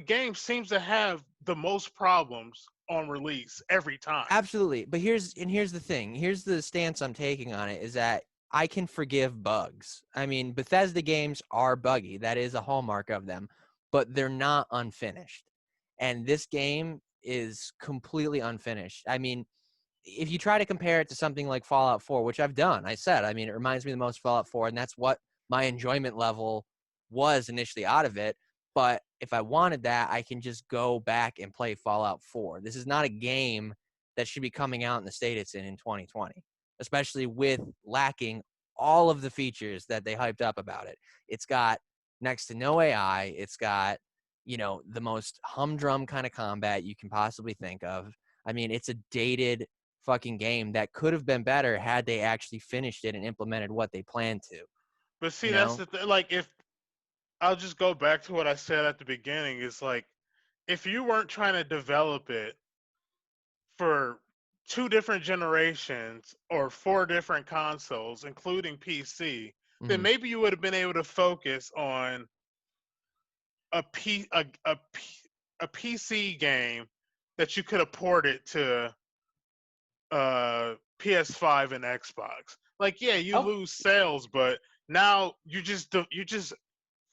game seems to have the most problems on release every time. Absolutely. But here's the thing. Here's the stance I'm taking on it, is that I can forgive bugs. I mean, Bethesda games are buggy. That is a hallmark of them, but they're not unfinished. And this game is completely unfinished. I mean, if you try to compare it to something like Fallout 4, which I've done, I mean, it reminds me the most of Fallout 4, and that's what my enjoyment level was initially out of it. But if I wanted that, I can just go back and play Fallout 4. This is not a game that should be coming out in the state it's in 2020, especially with lacking all of the features that they hyped up about it. It's got next to no AI. It's got, the most humdrum kind of combat you can possibly think of. I mean, it's a dated fucking game that could have been better had they actually finished it and implemented what they planned to. But see, You that's know? the thing. Like, if I'll just go back to what I said at the beginning, is like, if you weren't trying to develop it for 2 different generations or 4 different consoles, including PC, then Mhm. maybe you would have been able to focus on a PC game that you could have ported to PS5 and Xbox. Like, yeah, you Oh, lose sales, but now you just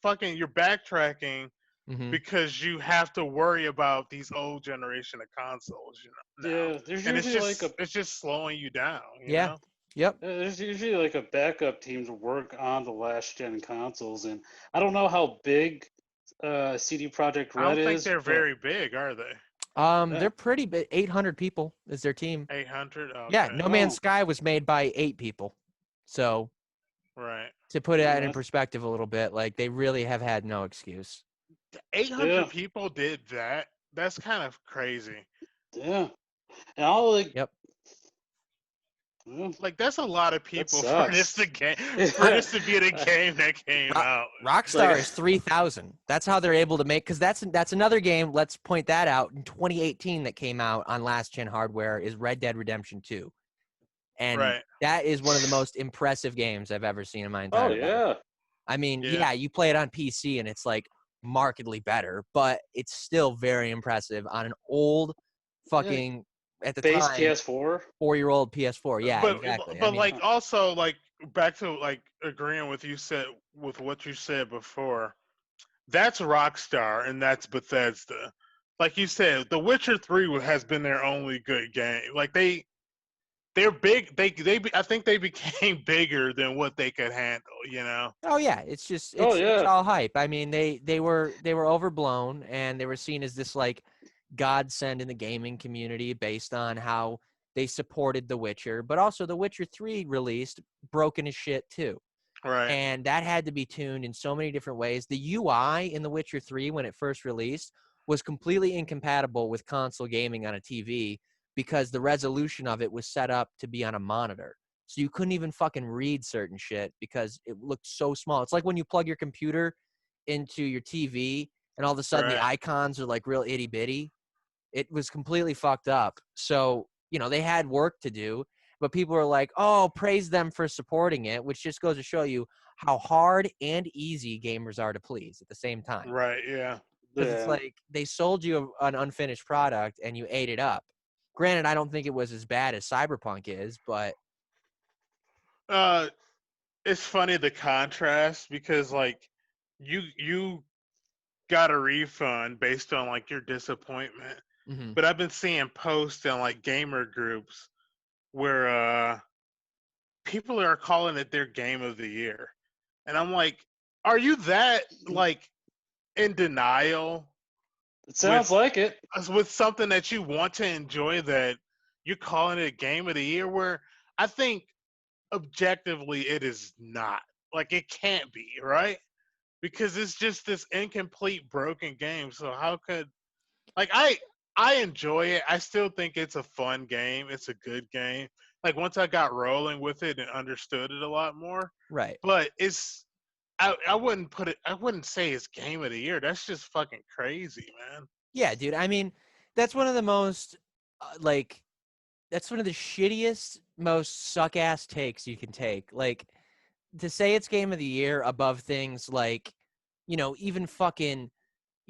fucking you're backtracking Mhm. because you have to worry about these old generation of consoles, now, yeah. There's and it's usually like just a it's just slowing you down, Yeah. Yep. there's usually like a backup team to work on the last gen consoles, and I don't know how big CD Projekt I Red don't think is, they're but very big, are they? yeah. They're pretty big. 800 people is their team. 800. Yeah, Okay, No Man's Oh, Sky was made by 8 people. So right. to put that in that's perspective a little bit, like they really have had no excuse. 800 yeah, people did that. That's kind of crazy. yeah. And I'll like, Yep. well, Like, that's a lot of that people for this sucks. to game for Yeah. this to be the game that came out. Rockstar Like, is 3,000. That's how they're able to make, because that's another game. Let's point that out. In 2018, that came out on last gen hardware is Red Dead Redemption 2, and Right. that is one of the most impressive games I've ever seen in my oh entire life. yeah, I mean, Yeah. yeah, you play it on PC and it's like markedly better, but it's still very impressive on an old yeah. fucking, at the Base time, PS4. 4-year-old PS4. Yeah, But exactly. I but mean, like, also, like, back to, like, agreeing with what you said before. That's Rockstar and that's Bethesda. Like you said, The Witcher 3 has been their only good game. Like, they're big. I think they became bigger than what they could handle. oh yeah, it's just Oh it's yeah, all hype. I mean, they were overblown and they were seen as this like godsend in the gaming community based on how they supported The Witcher, but also The Witcher 3 released broken as shit too. Right. And that had to be tuned in so many different ways. The UI in The Witcher 3 when it first released was completely incompatible with console gaming on a TV because the resolution of it was set up to be on a monitor. So you couldn't even fucking read certain shit because it looked so small. It's like when you plug your computer into your TV and all of a sudden the Right. icons are like real itty bitty. It was completely fucked up. So, they had work to do, but people were like, oh, praise them for supporting it, which just goes to show you how hard and easy gamers are to please at the same time. Right. Yeah. Because it's yeah. like they sold you an unfinished product and you ate it up. Granted, I don't think it was as bad as Cyberpunk is, but Uh, it's funny, the contrast, because, like, you got a refund based on, like, your disappointment, mhm. but I've been seeing posts in, like, gamer groups where people are calling it their game of the year, and I'm like, are you that, like, in denial It with sounds like it. something that you want to enjoy, that you're calling it game of the year? Where I think objectively it is not. Like, it can't be, right? Because it's just this incomplete, broken game. So how could, like, I enjoy it. I still think it's a fun game. It's a good game. Like, once I got rolling with it and understood it a lot more. Right. But I wouldn't say it's game of the year. That's just fucking crazy, man. Yeah, dude. I mean, that's one of the most, like, that's one of the shittiest, most suck ass takes you can take. Like, to say it's game of the year above things like, even fucking,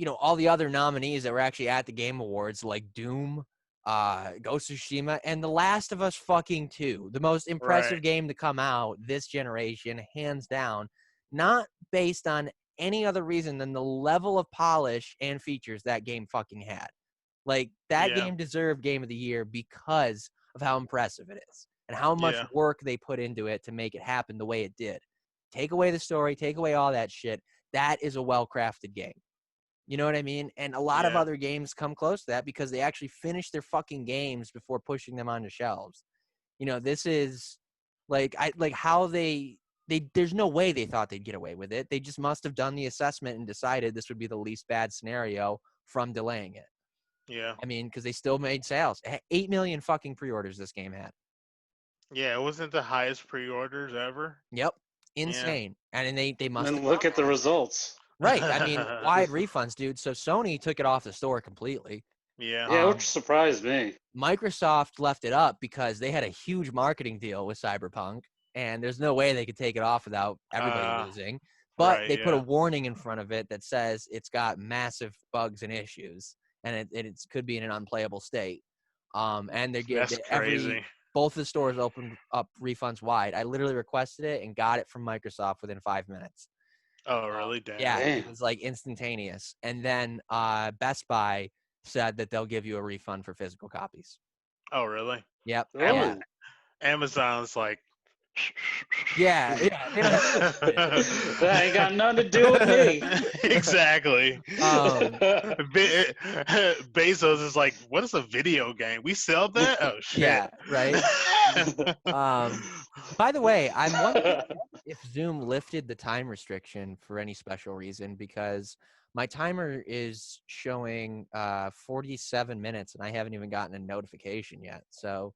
all the other nominees that were actually at the Game Awards, like Doom, Ghost of Tsushima, and The Last of Us fucking 2, the most Right. impressive game to come out this generation, hands down, not based on any other reason than the level of polish and features that game fucking had. Like, that Yeah. game deserved Game of the Year because of how impressive it is and how much Yeah. work they put into it to make it happen the way it did. Take away the story, take away all that shit. That is a well-crafted game. You know what I mean? And a lot of Yeah. other games come close to that because they actually finish their fucking games before pushing them onto shelves. You know, this is like how they there's no way they thought they'd get away with it. They just must have done the assessment and decided this would be the least bad scenario from delaying it. Yeah. I mean, because they still made sales. 8 million fucking pre-orders this game had. Yeah. It wasn't the highest pre-orders ever. Yep. Yeah. Insane. And they must And have look at the results. right. I mean, wide refunds, dude. So Sony took it off the store completely. Yeah. Yeah, which surprised me. Microsoft left it up because they had a huge marketing deal with Cyberpunk, and there's no way they could take it off without everybody losing. But Right. they put a Yeah. warning in front of it that says it's got massive bugs and issues, and it could be in an unplayable state. And they're That's getting crazy. both the stores opened up refunds wide. I literally requested it and got it from Microsoft within 5 minutes. Oh, really? Damn. Yeah, Damn. it was like instantaneous. And then Best Buy said that they'll give you a refund for physical copies. Oh, really? Yep. Oh, Yeah. Amazon's like. Yeah. They don't have that ain't got nothing to do with me. Exactly. Um, Bezos is like, what is a video game? We sell that? Oh shit. Yeah, right. By the way, I'm wondering if Zoom lifted the time restriction for any special reason, because my timer is showing 47 minutes and I haven't even gotten a notification yet. So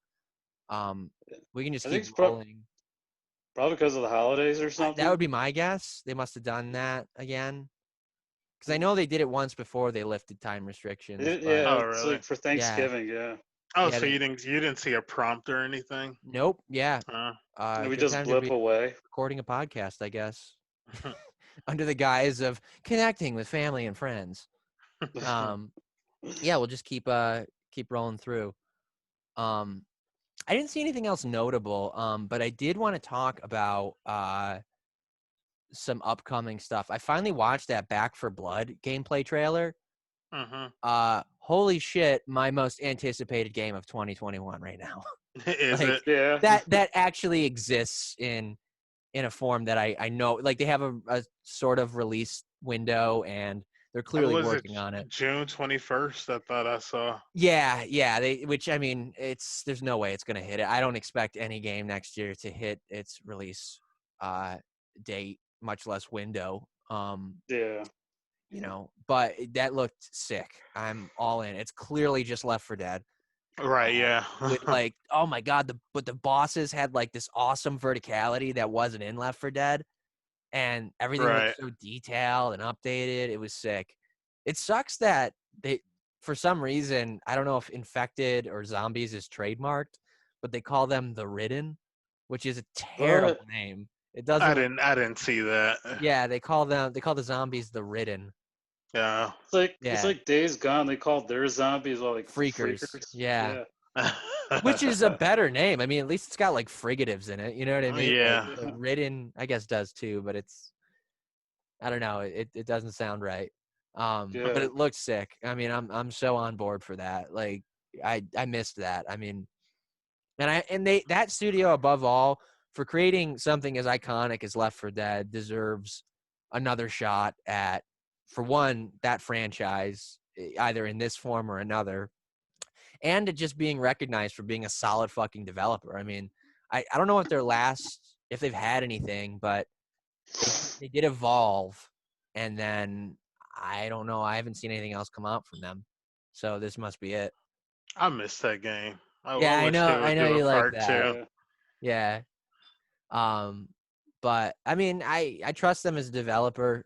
we can just I keep think it's rolling. Probably because of the holidays or something. That would be my guess. They must have done that again. Because I know they did it once before they lifted time restrictions. Yeah, Oh, it's really? like for Thanksgiving. Yeah. Oh, Yeah, so you didn't see a prompt or anything? Nope. Yeah. We Good just time to blip be away. recording a podcast, I guess. Under the guise of connecting with family and friends. Yeah, we'll just keep rolling through. I didn't see anything else notable, but I did want to talk about some upcoming stuff. I finally watched that Back for Blood gameplay trailer. Holy shit, my most anticipated game of 2021 right now. Is Like, it? Yeah. that actually exists in a form that I know. Like, they have a sort of release window and they're clearly Was working on it. June 21st? I thought I saw. Yeah, which I mean, there's no way it's gonna hit it. I don't expect any game next year to hit its release date, much less window. Yeah. You know, but that looked sick. I'm all in. It's clearly just Left 4 Dead. Right. Yeah. With like, oh my god, but the bosses had like this awesome verticality that wasn't in Left 4 Dead, and everything Right. looked so detailed and updated. It was sick. It sucks that they, for some reason, I don't know if Infected or Zombies is trademarked, but they call them the Ridden, which is a terrible name. It doesn't. I didn't see that. Yeah, they call the zombies the Ridden. Yeah. It's like Days Gone. They called their zombies like Freakers. freakers. Yeah. Which is a better name. I mean, at least it's got like frigatives in it. You know what I mean? Yeah. Like Ridden, I guess, does too, but I don't know. It doesn't sound right. But it looks sick. I mean, I'm so on board for that. Like, I missed that. I mean, that studio above all, for creating something as iconic as Left 4 Dead, deserves another shot at, for one, that franchise, either in this form or another, and at just being recognized for being a solid fucking developer. I mean, I don't know if they've had anything, but they did evolve, and then I don't know. I haven't seen anything else come out from them, so this must be it. I missed that game. Yeah, I wish know. they would I know do a you like part that. two. Yeah. But I mean, I trust them as a developer,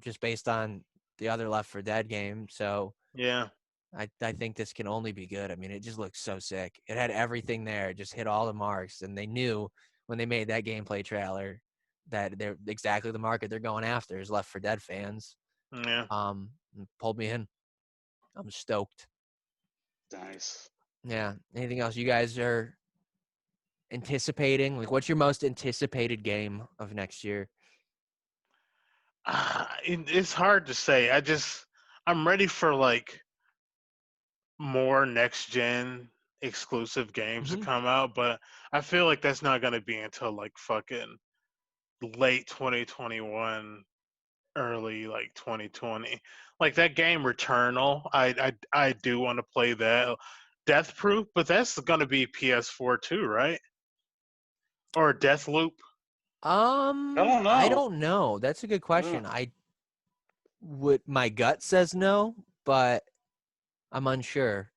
just based on the other Left 4 Dead game. So Yeah. I think this can only be good. I mean, it just looks so sick. It had everything there. It just hit all the marks, and they knew when they made that gameplay trailer that they're exactly the market they're going after is Left 4 Dead fans. Yeah. Pulled me in. I'm stoked. Nice. Yeah. Anything else you guys are anticipating? Like, what's your most anticipated game of next year? It's hard to say. I'm ready for like more next gen exclusive games to Mhm. come out, but I feel like that's not gonna be until like fucking late 2021, early like 2020. Like that game Returnal, I do want to play that. Death Proof, but that's gonna be PS4 too, right? Or Deathloop. I don't I know. don't know. That's a good Yeah. question. My gut says no, but I'm unsure.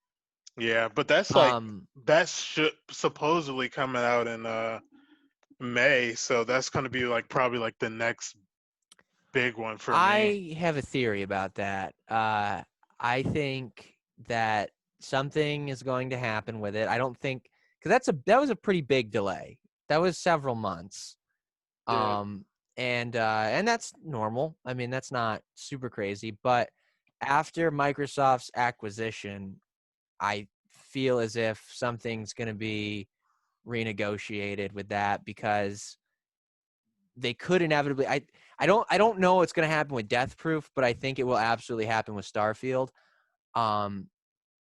Yeah, but that's like Um, that's supposedly coming out in May, so that's gonna be like probably like the next big one for me. I have a theory about that. I think that something is going to happen with it. I don't think because that was a pretty big delay. That was several months. Yeah. And that's normal. I mean, that's not super crazy. But after Microsoft's acquisition, I feel as if something's going to be renegotiated with that because they could inevitably. I don't know what's going to happen with Death Proof, but I think it will absolutely happen with Starfield. Um,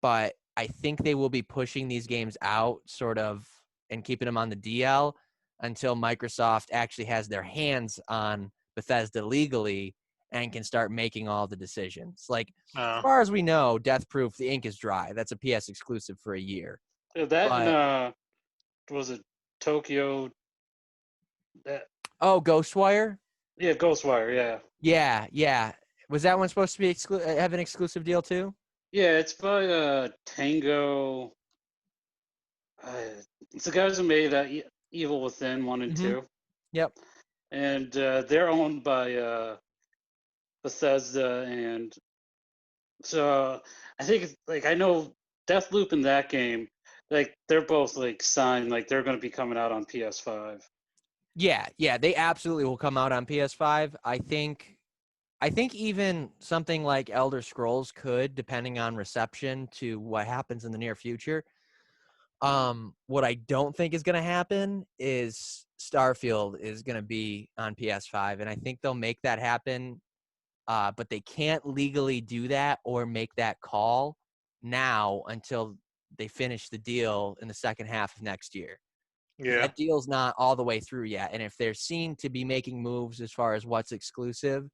but I think they will be pushing these games out sort of and keeping them on the DL until Microsoft actually has their hands on Bethesda legally and can start making all the decisions. Like, as Uh, far as we know, Death Proof, the ink is dry. That's a PS exclusive for a year. Yeah, that and But, was it Tokyo? That oh, Ghostwire? yeah, Ghostwire. Yeah, Yeah, yeah. Was that one supposed to be have an exclusive deal too? yeah. It's by Tango. It's the guys who made Evil Within 1 and Mm-hmm. 2, Yep. and they're owned by Bethesda, and so I think like I know Deathloop in that game, like they're both like signed, like they're going to be coming out on PS5. Yeah, yeah, they absolutely will come out on PS5. I think even something like Elder Scrolls could, depending on reception to what happens in the near future. What I don't think is going to happen is Starfield is going to be on PS5, and I think they'll make that happen. But they can't legally do that or make that call now until they finish the deal in the second half of next year. Because yeah, that deal's not all the way through yet. And if they're seen to be making moves as far as what's exclusive,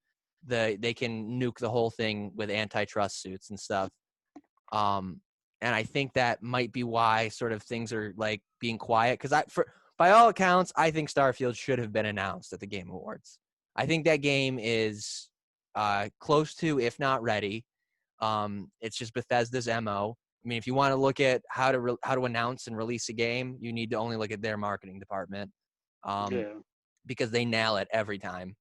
they can nuke the whole thing with antitrust suits and stuff. Um, and I think that might be why sort of things are like being quiet. Because by all accounts, I think Starfield should have been announced at the Game Awards. I think that game is close to, if not ready. It's just Bethesda's MO. I mean, if you want to look at how to announce and release a game, you need to only look at their marketing department, um, Yeah, because they nail it every time.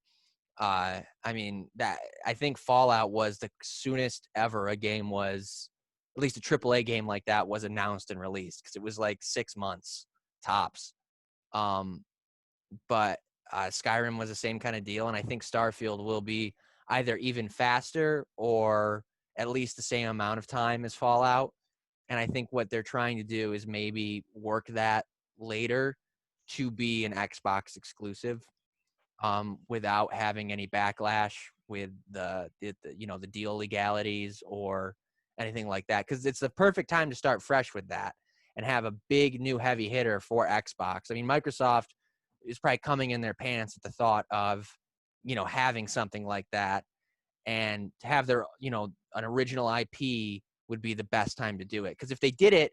I mean, that I think Fallout was the soonest ever a game was, at least a AAA game like that was announced and released because it was like 6 months tops. Um, but Skyrim was the same kind of deal, and I think Starfield will be either even faster or at least the same amount of time as Fallout. And I think what they're trying to do is maybe work that later to be an Xbox exclusive, without having any backlash with the deal legalities or anything like that. Because it's the perfect time to start fresh with that and have a big new heavy hitter for Xbox. I mean, Microsoft is probably coming in their pants at the thought of having something like that, and to have an original IP would be the best time to do it. Because if they did it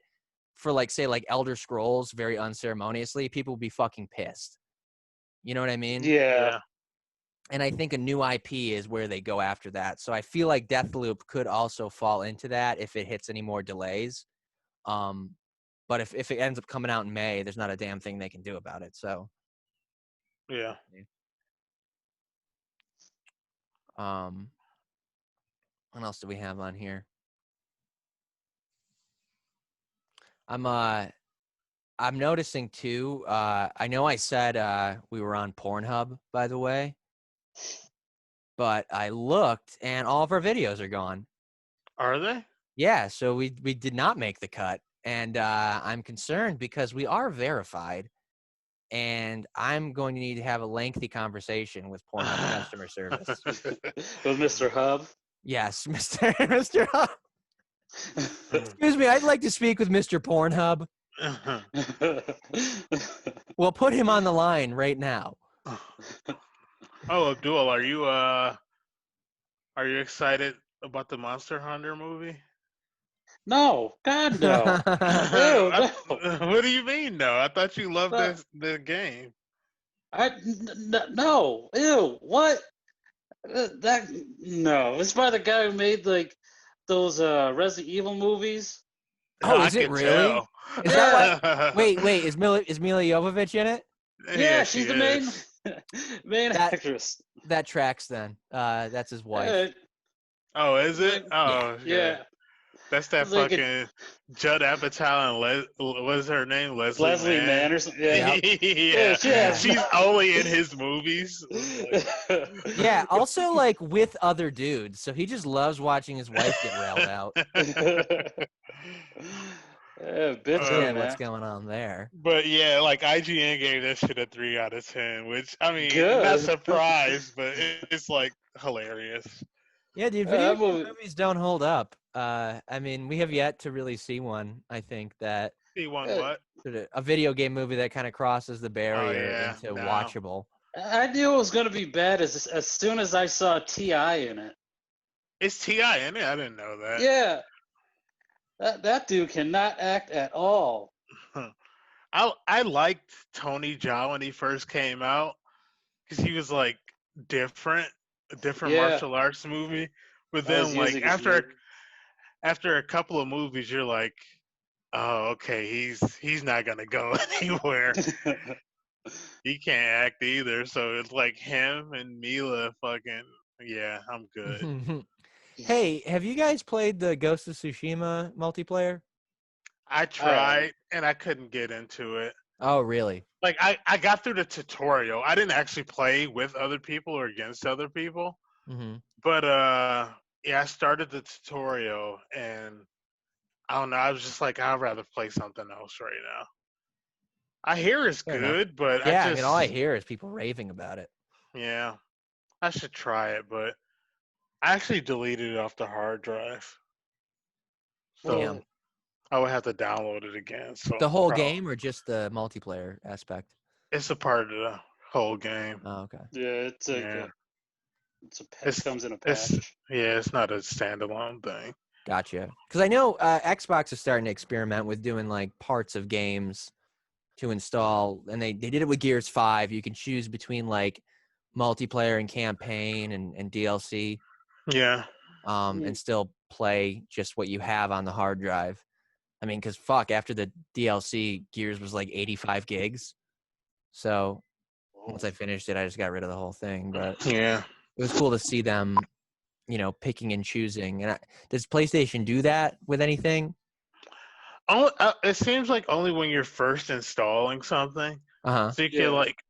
for like Elder Scrolls very unceremoniously, people would be fucking pissed. You know what I mean? yeah. yeah, And I think a new IP is where they go after that. So I feel like Deathloop could also fall into that if it hits any more delays. Um, but if it ends up coming out in May, there's not a damn thing they can do about it. So, yeah. um, what else do we have on here? I'm noticing too. I know I said we were on Pornhub, by the way, but I looked and all of our videos are gone. Are they? Yeah, so we did not make the cut, and I'm concerned because we are verified, and I'm going to need to have a lengthy conversation with Pornhub customer service. With Mr. Hub. Yes, Mr. Mr. Huff. Excuse me, I'd like to speak with Mr. Pornhub. We'll put him on the line right now. Oh, Abdul, are you excited about the Monster Hunter movie? No, God no. Ew, no. What do you mean, no? I thought you loved No. the game. No. Ew, what? That no. It's by the guy who made like those Resident Evil movies. Oh, I is it can really? tell. Is that what? Wait. Is Mila Jovovich in it? Yeah, She she's the main is. main That actress. that tracks then. That's his wife. Oh, is It's it? like, Yeah. Oh, yeah. okay. That's that It's like fucking Judd Apatow and what is her name? Leslie Leslie Mann. Mann or something. Yeah. Yep. Yeah, She Yeah. has she's only in his movies. Yeah. Also, like with other dudes, so he just loves watching his wife get railed out. Bitch Really, man. what's going on there? But yeah, like IGN gave that shit a 3 out of 10, which I mean, I'm not Good. surprised, but it's like hilarious. Yeah, dude, video That game movie- movies don't hold up. I mean, we have yet to really see one. I think that See one Uh, what? a video game movie that kind of crosses the barrier yeah, into no. watchable. I knew it was gonna be bad as soon as I saw Ti in it. It's Ti in it. I didn't know that. Yeah. That dude cannot act at all. I liked Tony Jaa when he first came out because he was like different, a different Yeah. martial arts movie. But I was then like using his after a couple of movies, you're like, oh, okay, he's not gonna go anywhere. He can't act either. So it's like him and Mila fucking yeah, I'm good. Hey, have you guys played the Ghost of Tsushima multiplayer? I tried and I couldn't get into it. Oh, really? Like I got through the tutorial. I didn't actually play with other people or against other people. Mm-hmm. But yeah, I started the tutorial and I don't know, I was just like, I'd rather play something else right now. I hear it's Fair enough. good, but Yeah, I I just mean, all I hear is people raving about it. yeah. I should try it, but I actually deleted it off the hard drive. So Damn. I would have to download it again. So The whole game or just the multiplayer aspect? it's a part of the whole game. Oh, okay. Yeah, it's a Yeah. it comes in a patch. It's not a standalone thing. Gotcha. Because I know Xbox is starting to experiment with doing like parts of games to install, and they did it with Gears 5. You can choose between like multiplayer and campaign and DLC, Yeah. and still play just what you have on the hard drive. I mean, because fuck, after the DLC, Gears was like 85 gigs. So once I finished it, I just got rid of the whole thing. But Yeah. it was cool to see them, picking and choosing. And does PlayStation do that with anything? It seems like only when you're first installing something. Uh-huh. So you Yeah. can like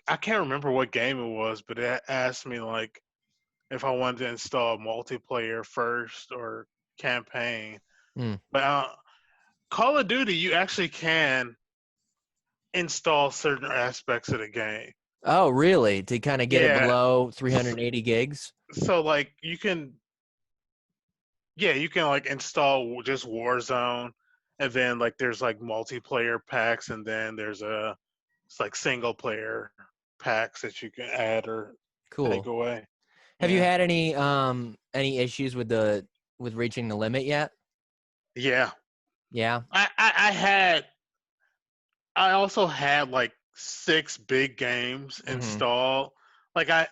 I can't remember what game it was, but it asked me like if I wanted to install multiplayer first or campaign. Hmm. But Call of Duty, you actually can install certain aspects of the game. Oh, really? To kind of get it Yeah. below 380 gigs? So like you can like install just Warzone, and then like there's like multiplayer packs, and then there's it's like single player packs that you can add or take Cool. away. Have you Yeah. had any issues with reaching the limit yet? Yeah. Yeah. I also had like 6 big games Mhm. installed. Like at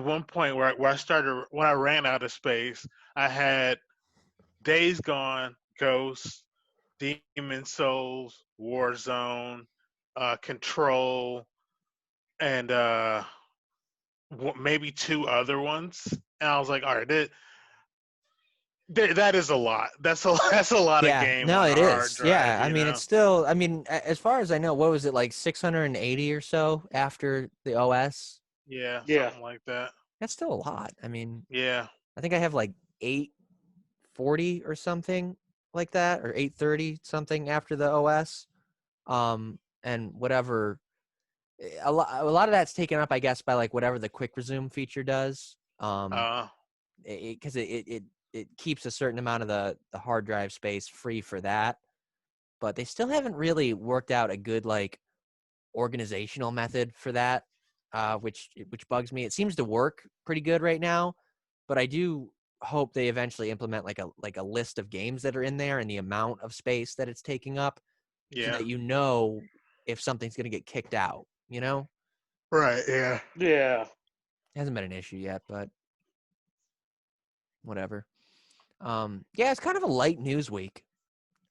one point where I started when I ran out of space, I had Days Gone, Ghosts, Demon Souls, Warzone, Control, and maybe 2 other ones. And I was like, all right, that is a lot. That's a lot of games. No, on it a hard is. drive, Yeah, I you mean, know? it's still. I mean, as far as I know, what was it like 680 or so after the OS? Yeah, Yeah. something like that. That's still a lot. I mean, Yeah. I think I have like 840 or something like that, or 830 something after the OS. And whatever. A lot of that's taken up, I guess, by like whatever the quick resume feature does. Because it it keeps a certain amount of the hard drive space free for that. But they still haven't really worked out a good like organizational method for that, which bugs me. It seems to work pretty good right now, but I do hope they eventually implement like a list of games that are in there and the amount of space that it's taking up, so Yeah. that you know if something's going to get kicked out. You know, Right. Yeah. Yeah. it hasn't been an issue yet, but whatever. Yeah, it's kind of a light news week.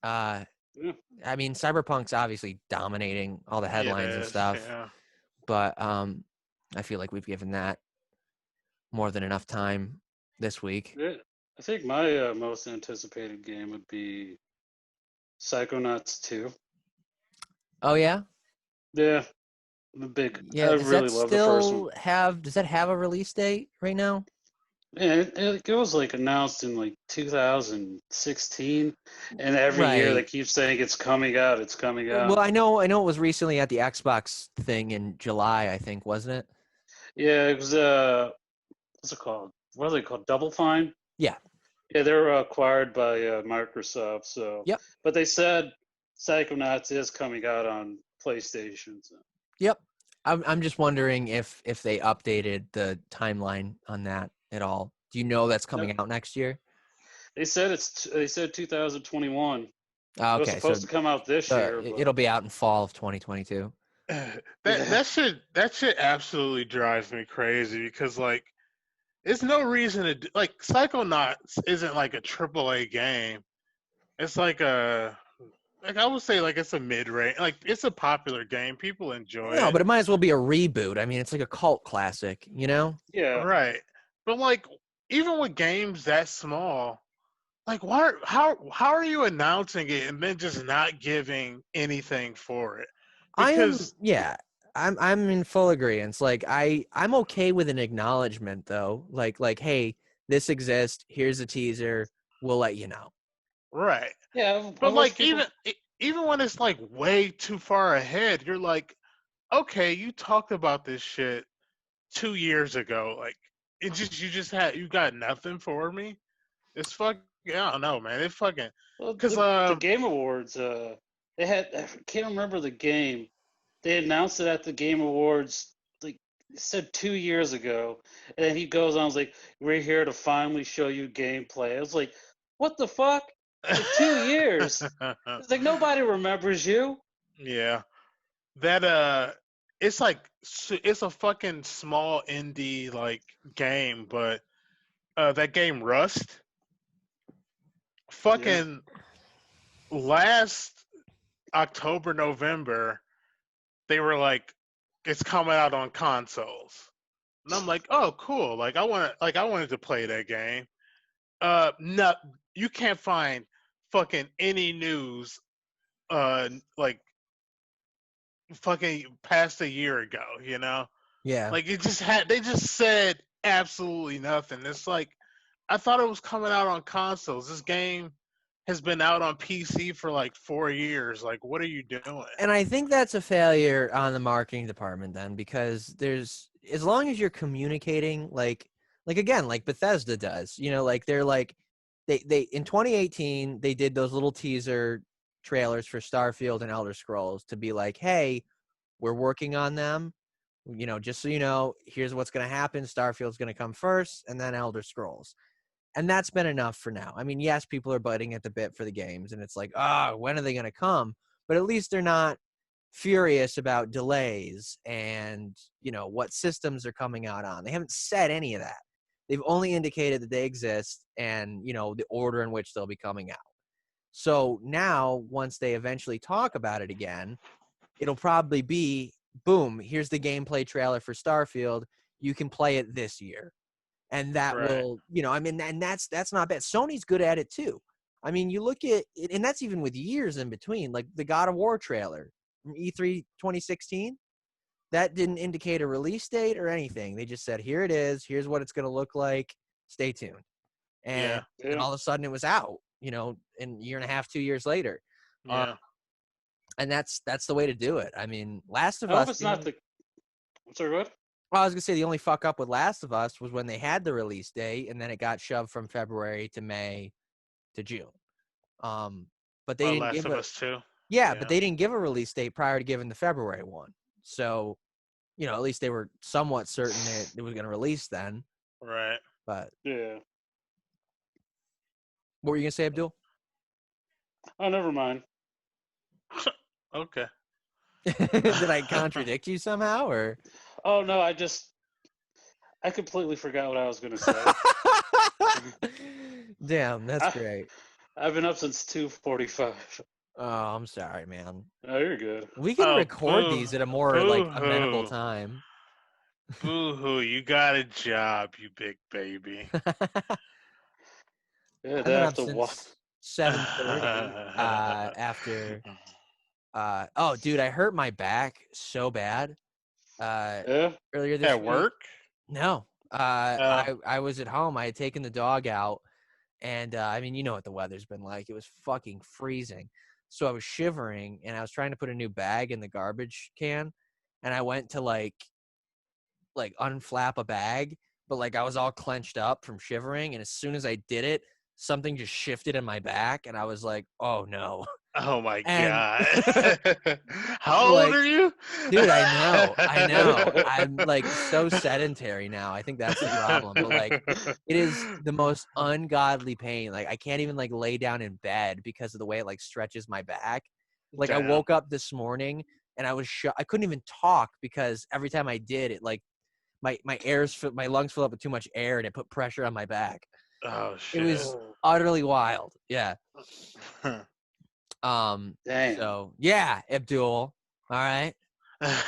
Uh, Yeah. I mean, Cyberpunk's obviously dominating all the It headlines and is. stuff, Yeah. but I feel like we've given that more than enough time this week. Yeah. I think my most anticipated game would be Psychonauts 2. Oh yeah, Yeah, I'm a big. I yeah. Does really that love the first one. still have? Does that have a release date right now? Yeah, it was like announced in like 2016, and every year they Right. keep saying it's coming out. It's coming Well, out. I know it was recently at the Xbox thing in July, I think, wasn't it? Yeah, it was. What's it called? What are they called? Double Fine. Yeah. Yeah, they were acquired by Microsoft. So, Yep. but they said Psychonauts is coming out on PlayStation. So. Yep. I'm just wondering if they updated the timeline on that at all. Do you know that's No, coming out next year? they said they said 2021. It was Okay, so supposed to come out this year, but it'll be out in fall of 2022. That yeah, that shit absolutely drives me crazy because like there's no reason to like Psychonauts isn't like a AAA game. It's like I would say like it's a mid range, like it's a popular game. People enjoy No, it, but it might as well be a reboot. I mean, it's like a cult classic, you know? yeah. right? But like even with games that small, like how are you announcing it and then just not giving anything for it? Because I'm in full agreement. Like I'm okay with an acknowledgement though. Like hey, this exists. Here's a teaser. We'll let you know. right. Yeah, I But wish like people. even when it's like way too far ahead, you're like, okay, you talked about this shit 2 years ago. Like you just had you got nothing for me. It's fucking I don't know, man. It fucking Well, because the Game Awards, they had. I can't remember the game. They announced it at the Game Awards, like it said 2 years ago, and then he goes on, was like, "We're here to finally show you gameplay." I was like, "What the fuck? It's like 2 years." It's like nobody remembers you. yeah, that it's like it's a fucking small indie like game, but that game Rust, Yeah. fucking last October November they were like, it's coming out on consoles. And I'm like, oh, cool. I wanted to play that game. No, you can't find fucking any news, like fucking past a year ago. You know, Yeah. like they just said absolutely nothing. It's like, I thought it was coming out on consoles. This game has been out on PC for like 4 years. Like, what are you doing? And I think that's a failure on the marketing department then, because there's as long as you're communicating like again like Bethesda does, you know, like they're like they in 2018 they did those little teaser trailers for Starfield and Elder Scrolls to be like, hey, we're working on them. You know, just so you know, here's what's going to happen. Starfield's going to come first, and then Elder Scrolls. And that's been enough for now. I mean, yes, people are biting at the bit for the games, and it's like, when are they going to come? But at least they're not furious about delays and, you know, what systems are coming out on. They haven't said any of that. They've only indicated that they exist and, you know, the order in which they'll be coming out. So now, once they eventually talk about it again, it'll probably be, boom, here's the gameplay trailer for Starfield. You can play it this year. And that Right. will, you know, I mean, and that's not bad. Sony's good at it too. I mean, you look at it, and that's even with years in between, like the God of War trailer from E3 2016. That didn't indicate a release date or anything. They just said, here it is. Here's what it's going to look like. Stay tuned. And Yeah. then Yeah. all of a sudden it was out, you know, in a year and a half, 2 years later. Yeah. And that's the way to do it. I mean, Last of I hope Us, it's you not know, the. I'm sorry, what? Well, I was gonna say the only fuck up with Last of Us was when they had the release date, and then it got shoved from February to May to June. But they Well, didn't Last give of a Us 2. but they didn't give a release date prior to giving the February one. So, at least they were somewhat certain it was gonna release then. Right. But Yeah. what were you gonna say, Abdul? Oh, never mind. Okay. Did I contradict you somehow, or? Oh no, I completely forgot what I was gonna say. Damn, that's I, great. I've been up since 2:45. Oh, I'm sorry, man. Oh, you're good. We can Oh, record these at a more amenable boo-hoo. time. Boo-hoo, you got a job, you big baby. Yeah, I've they been have up to watch. since 7:30. After. Oh, dude, I hurt my back so bad. Yeah. Earlier this At week. work? No. Oh. I was at home. I had taken the dog out, and I mean, you know what the weather's been like. It was fucking freezing. So I was shivering, and I was trying to put a new bag in the garbage can, and I went to like unflap a bag, but like I was all clenched up from shivering, and as soon as I did it, something just shifted in my back, and I was like, oh no. Oh my And God. How old like, are you? dude, I know. I'm like so sedentary now. I think that's the problem. But like, it is the most ungodly pain. Like, I can't even like lay down in bed because of the way it like stretches my back. Like, I Damn. woke up this morning and I was I couldn't even talk because every time I did it, like my lungs filled up with too much air and it put pressure on my back. Oh It shit. was utterly wild. Yeah. Damn. So yeah, Abdul. All right. Yeah,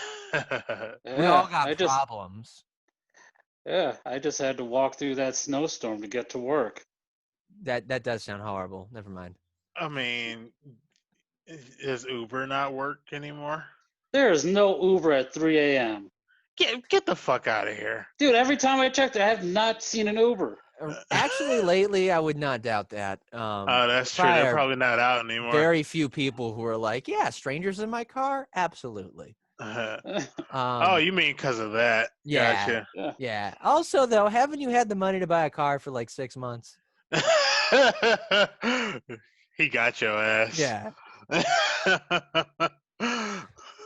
We all got problems. I just had to walk through that snowstorm to get to work. That does sound horrible. Never mind. I mean, does Uber not work anymore? There is no Uber at 3 a.m. Get the fuck out of here. Dude, every time I checked, I have not seen an Uber. Actually, lately, I would not doubt that. Oh, that's true. They're probably not out anymore. Very few people who are like, yeah, strangers in my car? Absolutely. Oh, you mean because of that? Yeah. Gotcha. Yeah. Also, though, haven't you had the money to buy a car for like 6 months? He got your ass. Yeah.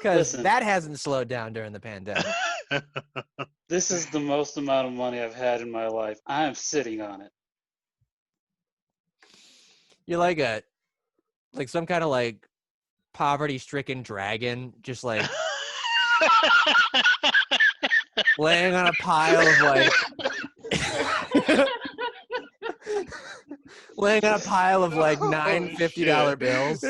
Because that hasn't slowed down during the pandemic. This is the most amount of money I've had in my life. I am sitting on it. You're like some kind of like poverty-stricken dragon, just like laying on a pile of like laying on a pile of like $9 $50 bills.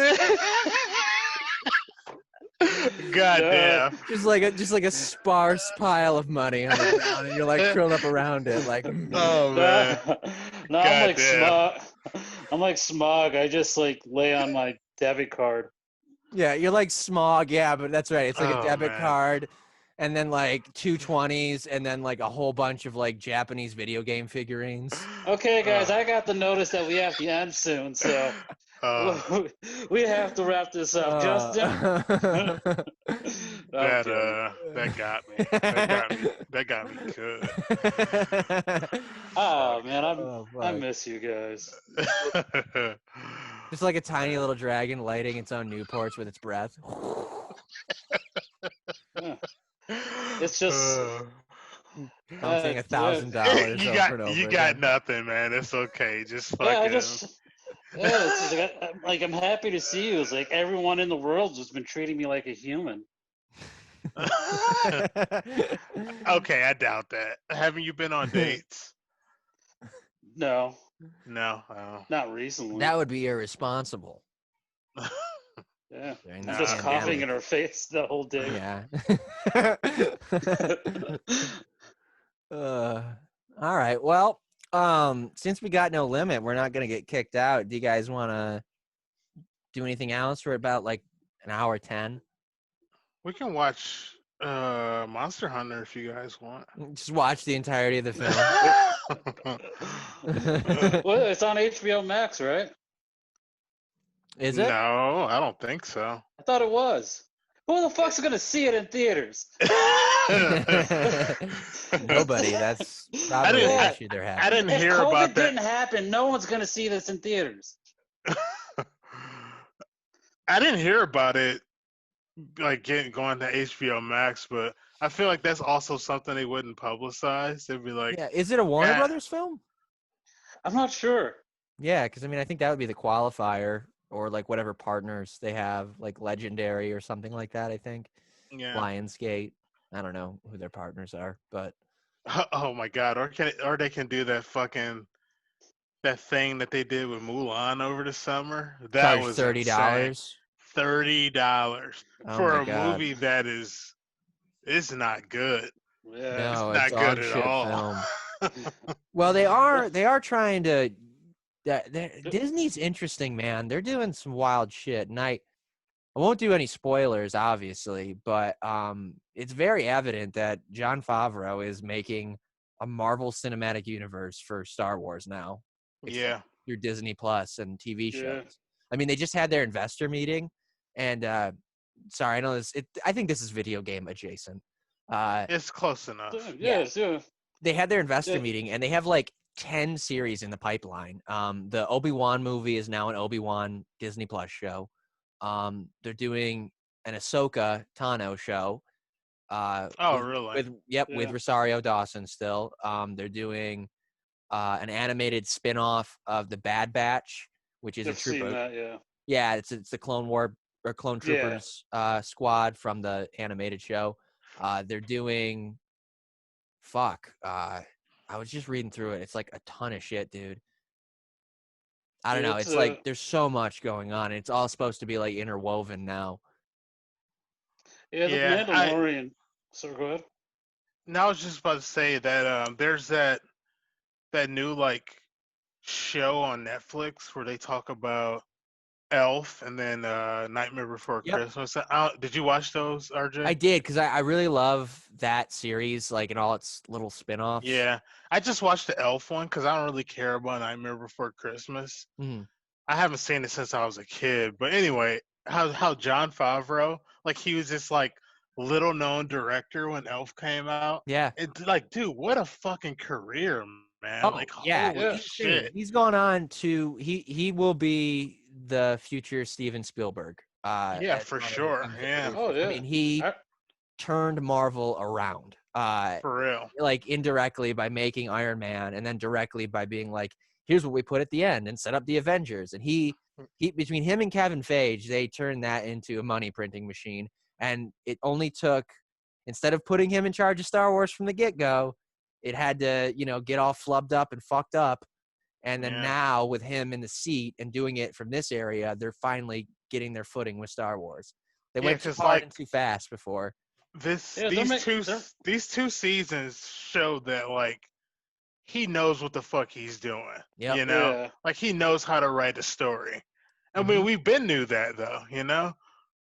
Goddamn. Just like a sparse pile of money on the ground, and you're like curled up around it, like. Oh man. No, I'm like Smog. I'm like Smog. I just like lay on my debit card. Yeah, you're like Smog. Yeah, but that's right. It's like a debit man. card, and then like 220s, and then like a whole bunch of like Japanese video game figurines. Okay, guys, I got the notice that we have to end soon, so we have to wrap this up. Justin. That got me. That got me good. Oh man, I miss you guys. Just like a tiny little dragon lighting its own Newports with its breath. It's just I'm saying $1,000. You got nothing, man. It's okay. Just fucking. It's like I'm happy to see you. It's like everyone in the world has been treating me like a human. Okay, I doubt that. Haven't you been on dates? No. No. Oh. Not recently. That would be irresponsible. Yeah. I'm just coughing in her face the whole day. Yeah. All right. Well, since we got no limit, we're not gonna get kicked out. Do you guys want to do anything else? We're about like an hour 10. We can watch Monster Hunter if you guys want. Just watch the entirety of the film. Well, it's on HBO Max, right? Is it? No, I don't think so. I thought it was. Who the fuck's gonna see it in theaters? Nobody. That's probably didn't- the I- issue they're I having. didn't If hear COVID about that. didn't happen, no one's gonna see this in theaters. I didn't hear about it like going to HBO Max, but I feel like that's also something they wouldn't publicize. They'd be like, Yeah, is it a Warner "Eh." Brothers film? I'm not sure. Yeah, because I mean, I think that would be the qualifier, or like whatever partners they have, like Legendary or something like that. I think Yeah. Lionsgate. I don't know who their partners are, but Oh my god! Or they can do that thing that they did with Mulan over the summer. That charge was $30. insane. $30 Oh for my a God. movie that it's not good. Yeah. No, It's it's not good dog at shit all. film. Well, they are trying to. Disney's interesting, man. They're doing some wild shit, and I won't do any spoilers, obviously, but it's very evident that Jon Favreau is making a Marvel Cinematic Universe for Star Wars now. Yeah. Through Disney Plus and TV shows. Yeah. I mean, they just had their investor meeting, and sorry, I know this. I think this is video game adjacent. It's close enough. Yes, yeah. They had their investor Yeah. meeting, and they have like 10 series in the pipeline. The Obi-Wan movie is now an Obi-Wan Disney Plus show. They're doing an Ahsoka Tano show. Really? With Yeah. Rosario Dawson still. They're doing an animated spin-off of the Bad Batch, which is I've a seen trooper. that, yeah. Yeah, it's the Clone War or Clone Yeah. Troopers squad from the animated show. They're doing I was just reading through it. It's like a ton of shit, dude. I don't Dude, know. it's It's like there's so much going on. It's all supposed to be like interwoven now. Yeah, the Yeah, Mandalorian. So go ahead. Now I was just about to say that there's that new like show on Netflix where they talk about Elf and then Nightmare Before Yep. Christmas. Did you watch those, RJ? I did because I really love that series, like in all its little spin-offs. Yeah, I just watched the Elf one because I don't really care about Nightmare Before Christmas. Mhm. I haven't seen it since I was a kid. But anyway, how Jon Favreau, like he was this like little known director when Elf came out. Yeah. It's like, dude, what a fucking career, man! Oh, Like, yeah. holy He's- shit! He's gone on to he will be the future Steven Spielberg. Yeah, as for one of the sure. things that Yeah, producers- Oh, yeah. I mean, he I- turned Marvel around. for real. Like indirectly by making Iron Man, and then directly by being like, here's what we put at the end and set up the Avengers. And he between him and Kevin Feige, they turned that into a money printing machine. And it only took, instead of putting him in charge of Star Wars from the get-go, it had to, get all flubbed up and fucked up. And then Yeah. now with him in the seat and doing it from this area, they're finally getting their footing with Star Wars. They Yeah, went too 'cause, hard like, and too fast before. Yeah, These two seasons showed that like he knows what the fuck he's doing. Yep. You know, Yeah. like he knows how to write a story. I mean, we've been knew that though, but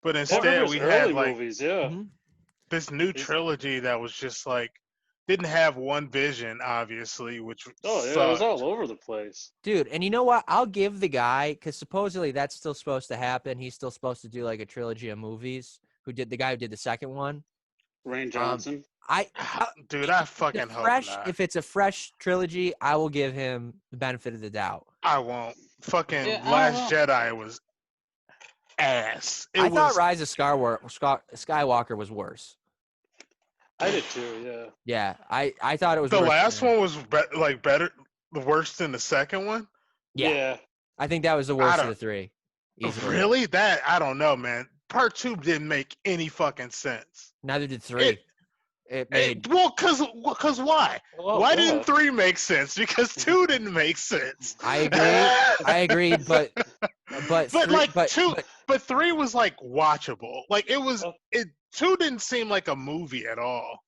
Well, instead there was we early had like movies, yeah. Mhm. this new It's- trilogy that was just like didn't have one vision, obviously, which Oh, yeah, it was sucked. all over the place. Dude, and you know what? I'll give the guy, because supposedly that's still supposed to happen. He's still supposed to do like a trilogy of movies. The guy who did the second one? Rain Johnson. Dude, I fucking hope not. If it's a fresh trilogy, I will give him the benefit of the doubt. I won't. Fucking Yeah, I Last don't Jedi was ass. I thought Rise of Skywalker was worse. I did too, yeah. Yeah, I thought it was the worse last than- one was better, worse than the second one. Yeah. I think that was the worst of don't- the three. Easily. Really? That I don't know, man. Part 2 didn't make any fucking sense. Neither did 3. It made Well, cause why? Well, Why yeah. didn't 3 make sense? Because 2 didn't make sense. I agree, but But three- like but- 2, but- but 3 was like watchable. Like it was. Oh. 2 didn't seem like a movie at all.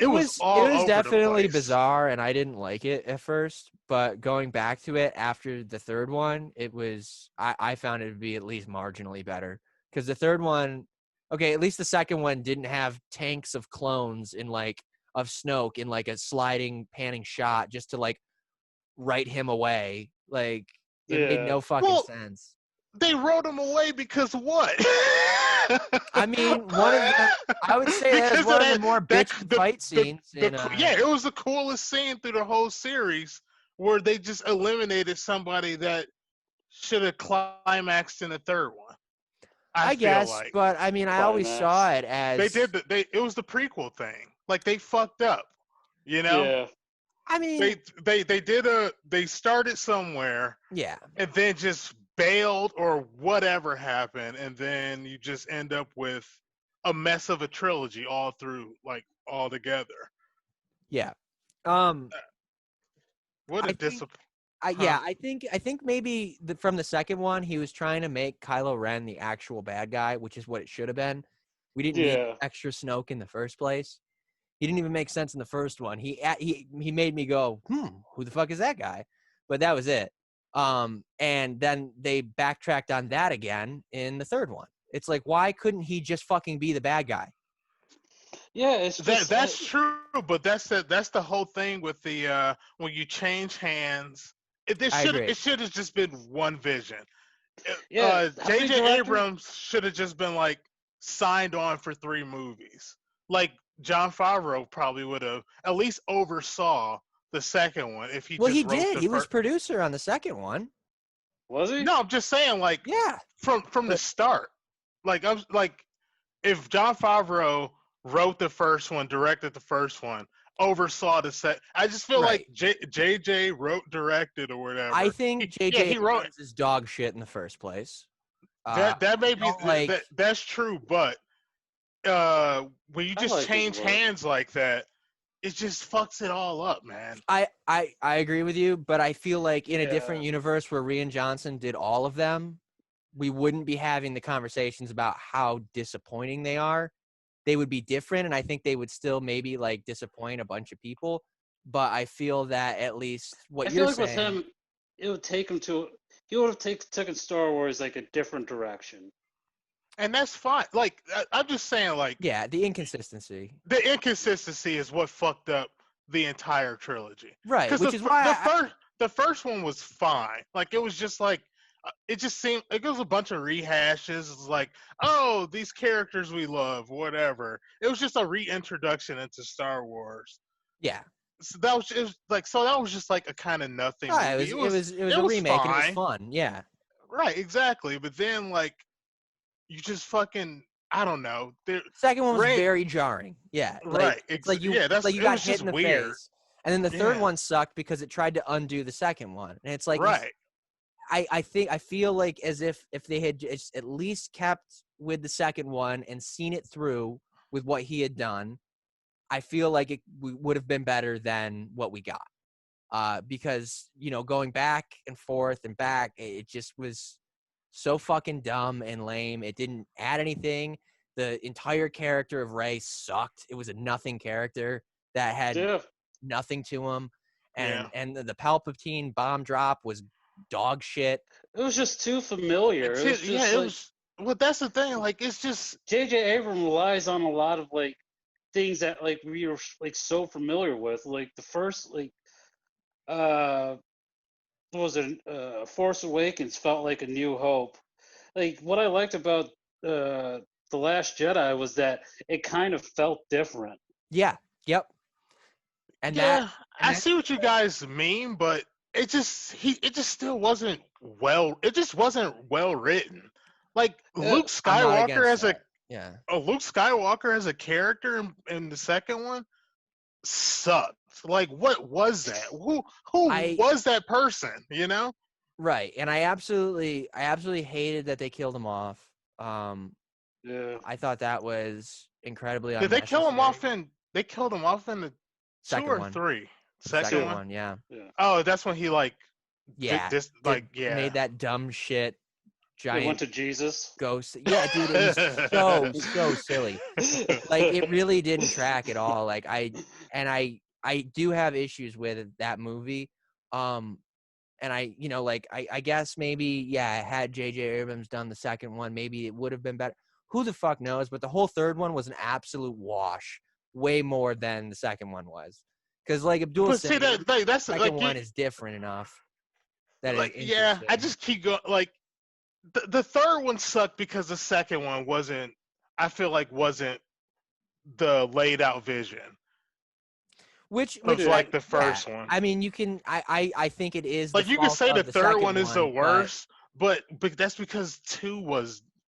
It was all over the definitely place. bizarre, and I didn't like it at first. But going back to it after the third one, it was I found it to be at least marginally better, because the third one, okay, at least the second one didn't have tanks of clones of Snoke in like a sliding panning shot just to like write him away. Like it made Yeah. no fucking Well, sense. they wrote him away because of what? I mean, one of the I would say that is Because one of of the more that bitchin' fight scenes in yeah, it was the coolest scene through the whole series where they just eliminated somebody that should have climaxed in the third one. I I feel guess, like but I mean, I always Climax. saw it as it was the prequel thing. Like they fucked up, you know? Yeah. I mean, They started somewhere yeah. and then just bailed or whatever happened, and then you just end up with a mess of a trilogy all through, like all together. Yeah. Um What I a think disappointment. yeah, I think maybe from the second one he was trying to make Kylo Ren the actual bad guy, which is what it should have been. We didn't need Yeah. extra Snoke in the first place. He didn't even make sense in the first one. He made me go, who the fuck is that guy? But that was it. And then they backtracked on that again in the third one. It's like, why couldn't he just fucking be the bad guy? Yeah. It's just That's true, but that's the whole thing with the when you change hands. I agree. It should have just been one vision. yeah. How many J.J. directors? Abrams should have just been like signed on for 3 movies. Like John Favreau probably would have at least oversaw the second one if he Well, he just wrote did. the He was first. producer on the second one. Was he? No, I'm just saying, like Yeah. from the But start. Like I'm like if John Favreau wrote the first one, directed the first one, oversaw the set, I just feel like right. JJ wrote, directed, or I whatever. think Yeah, J.J. he wrote Abrams is dog shit in the first place. that. I May be don't like. that's true, but when you I just like his change work. hands like that, it just fucks it all up, man. I agree with you, but I feel like in a different Yeah. universe where Rian Johnson did all of them, we wouldn't be having the conversations about how disappointing they are. They would be different, and I think they would still maybe like disappoint a bunch of people. But I feel that at least I what feel you're like with saying, him, it would take him to. He would have taken Star Wars like a different direction. And that's fine. Like I'm just saying, like yeah, the inconsistency, the inconsistency is what fucked up the entire trilogy. right? Because Which is why the first one was fine. Like it was just like it just seemed like it was a bunch of rehashes. It's like, oh, these characters we love, whatever. It was just a reintroduction into Star Wars. yeah, So that was just like so that was just like a kind of nothing it movie. was it was a remake and it was fine. fun, yeah. Right, exactly. But then like you just fucking I don't know. Second one was Rain very jarring. Yeah, like right. it's like Yeah, it's like you it got was hit just in the weird. face, and then the third Yeah. one sucked because it tried to undo the second one, and it's like Right. I feel like as if they had just at least kept with the second one and seen it through with what he had done, I feel like it would have been better than what we got. Because going back and forth and back, it just was so fucking dumb and lame. It didn't add anything. The entire character of Rey sucked. It was a nothing character that had Yeah. nothing to him, Yeah. and the Palpatine bomb drop was dog shit. It was just too familiar. It was Yeah, just it like was. Well, that's the thing. Like, it's just J.J. Abrams relies on a lot of like things that like we were like so familiar with. Like the first like uh what was it Force Awakens felt like a New Hope. Like what I liked about the Last Jedi was that it kind of felt different. Yeah. Yep. And yeah. I that see what you guys mean, but it just still wasn't well. It just wasn't well written. Like Uh, I'm not against that. Yeah. Luke Skywalker as a character in the second one sucked. Like, what was that? Who I was that person? You know? Right. And I absolutely hated that they killed him off. yeah. I thought that was incredibly Did they kill him off unnecessary. They killed him off in the 2 Second or one. 3? Second Two. one, yeah. Yeah. Oh, that's when he like Yeah. Made that dumb shit They went giant to Jesus. ghost. Yeah, dude, it was so silly. Like it really didn't track at all. Like I do have issues with that movie. And I guess maybe, yeah, had J.J. Abrams done the second one, maybe it would have been better. Who the fuck knows? But the whole third one was an absolute wash, way more than the second one was. Because, like Abdul But said, see that like that's the second one is different enough that like it's yeah. I interesting. just keep going like the third one sucked because the second one wasn't. I feel like wasn't the laid out vision Which of Yeah. like the first one. I mean, you can. I think it is the Like you could fault say the of the third second one is the one, but worst, but that's because two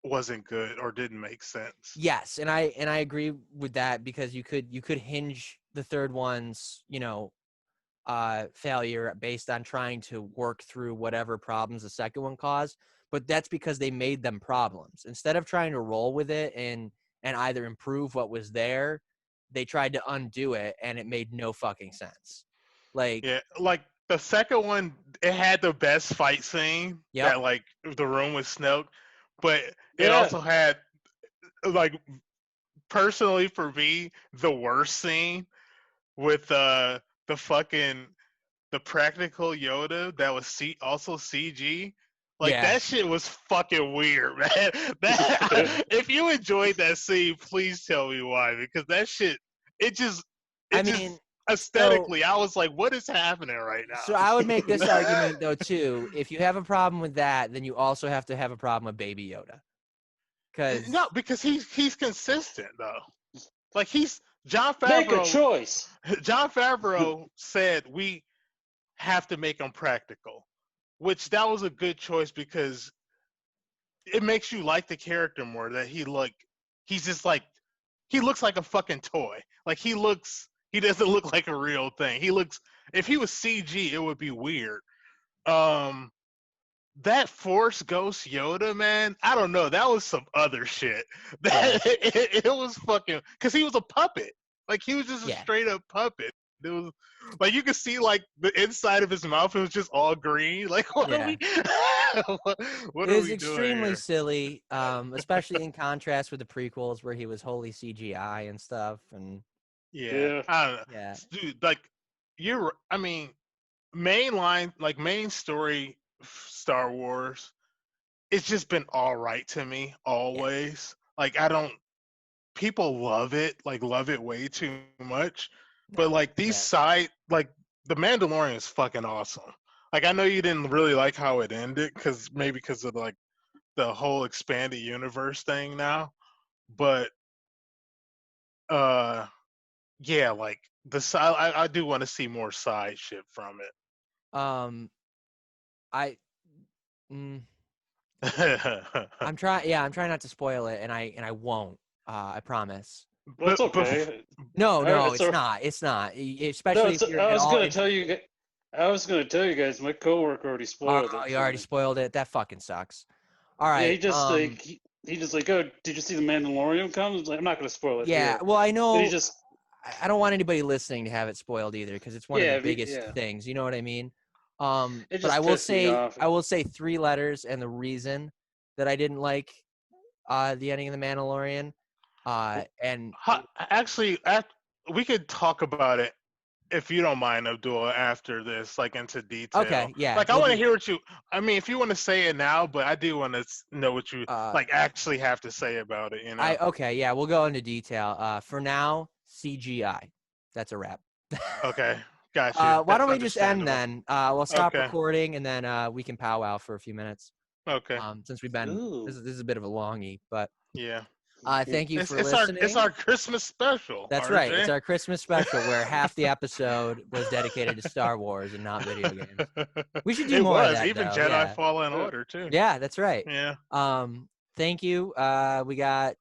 wasn't good or didn't make sense. yes, and I agree with that because you could hinge the third one's failure based on trying to work through whatever problems the second one caused, but that's because they made them problems instead of trying to roll with it and either improve what was there. They tried to undo it, and it made no fucking sense. Like, Yeah, like the second one, it had the best fight scene yep, that like the room was Snoke, but it Yeah. also had like personally for me the worst scene with the fucking the practical Yoda that was also CG. Like yeah. that shit was fucking weird, man. That if you enjoyed that scene, please tell me why because that shit I it just mean, aesthetically I was like, what is happening right so I would make this now? argument though too. If you have a problem with that, then you also have to have a problem with Baby Yoda, because No, because he's consistent though. Like he's John Make a Favreau. choice. John Favreau said we have to make them practical, which that was a good choice because it makes you like the character more. That he's just like he looks like a fucking toy. Like he doesn't look like a real thing. He looks if he was CG, it would be weird. Um, that Force Ghost Yoda, man, I don't know. That was some other shit. That it was fucking because he was a puppet. Like he was just a Yeah. straight up puppet. It was like you could see like the inside of his mouth. It was just all green. Like what are we? What it are is we doing extremely here? silly, especially in contrast with the prequels where he was wholly CGI and stuff. And Yeah, Yeah. I don't know, yeah, dude. Like you're. I mean, main story Star Wars. It's just been all right to me yeah, always. Like I don't people love it way too much. no, But like these yeah. like the Mandalorian is fucking awesome. Like I know you didn't really like how it ended because of like the whole expanded universe thing now, but uh yeah, like the side I do want to see more side shit from Um, I, mm, it. I'm trying. Yeah, I'm trying not to spoil it, and I won't. I promise. Well, it's but okay. No, no, It's it's a, not. It's not. no, Especially it's. if you're I at was all. gonna tell you. I was gonna tell you guys. My coworker already Oh, spoiled it you for already me. spoiled it. That fucking sucks. All Yeah, right. he just like he just like, oh, did you see the Mandalorian come? Like, I'm not gonna spoil it Yeah. here. Well, I And he know. just I don't want anybody listening to have it spoiled either, because it's one of the biggest yeah. things. You know what I mean? It But just pissed me off. I will say three letters, and the reason that I didn't like the ending of the Mandalorian. And Actually, we could talk about it if you don't mind, Abdul, after this, like into detail. okay, yeah, Like, I we'll want to do. hear what you. I mean, if you want to say it now, but I do want to know what you like actually have to say about it. You know? Okay, yeah, we'll go into detail. For now, CGI. That's a wrap. Okay, got you. Why That's don't we just end understandable. then? We'll stop Okay, recording, and then we can powwow for a few minutes. okay, Since we've been Ooh. this is a bit of a longie, but yeah. thank you for It's listening. our Christmas special. That's right. It's RJ. our Christmas special where half the episode was dedicated to Star Wars and not video games. We should do It more of was that, even though. Jedi Yeah. Fallen Order too. Yeah, that's right. Yeah. Thank you. We got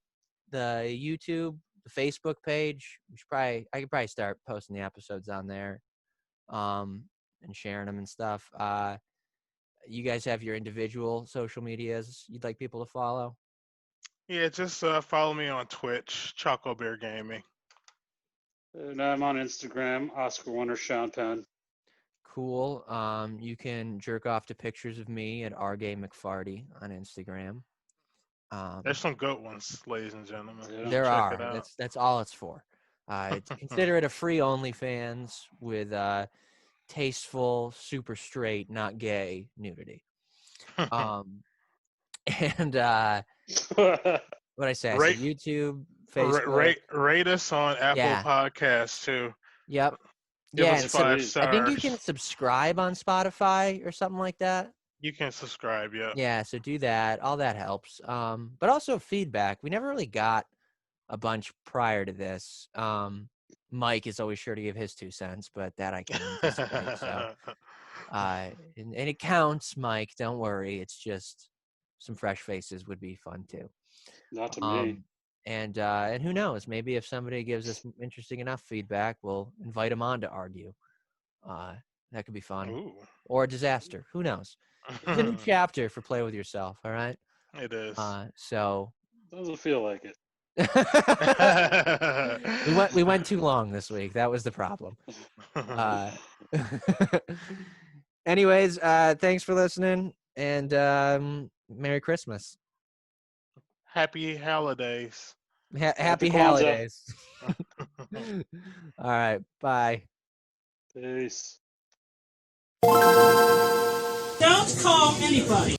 the YouTube, the Facebook page. I could probably start posting the episodes on there, and sharing them and stuff. You guys have your individual social medias you'd like people to follow? Yeah, just follow me on Twitch, Choco Bear Gaming. And I'm on Instagram, Oscar Wonder Sean Penn. Cool. You can jerk off to pictures of me at RGay McFarty on Instagram. There's some good ones, ladies and gentlemen. Yeah. There Check are. it out. That's all it's for. Consider it a free OnlyFans with tasteful, super straight, not gay nudity. And what I say? I said YouTube, Facebook. Rate us on Apple Yeah. Podcasts too. Yep. Give Yeah, us and 5 sweet. stars. I think you can subscribe on Spotify or something like that. You can subscribe, yeah. Yeah, so do that. All that helps. But also feedback. We never really got a bunch prior to this. Mike is always sure to give his 2 cents, but that I can anticipate. So, and it counts, Mike. Don't worry. It's just some fresh faces would be fun too. Not to me. And who knows? Maybe if somebody gives us interesting enough feedback, we'll invite them on to argue. That could be fun. Ooh. Or a disaster. Who knows? It's a new chapter for Play With Yourself. All right. It is. So Doesn't feel like it. we went too long this week. That was the problem. Anyways, thanks for listening, and Merry Christmas. Happy holidays. Happy Kwanzaa. holidays. All right. Bye. Peace. Don't call anybody.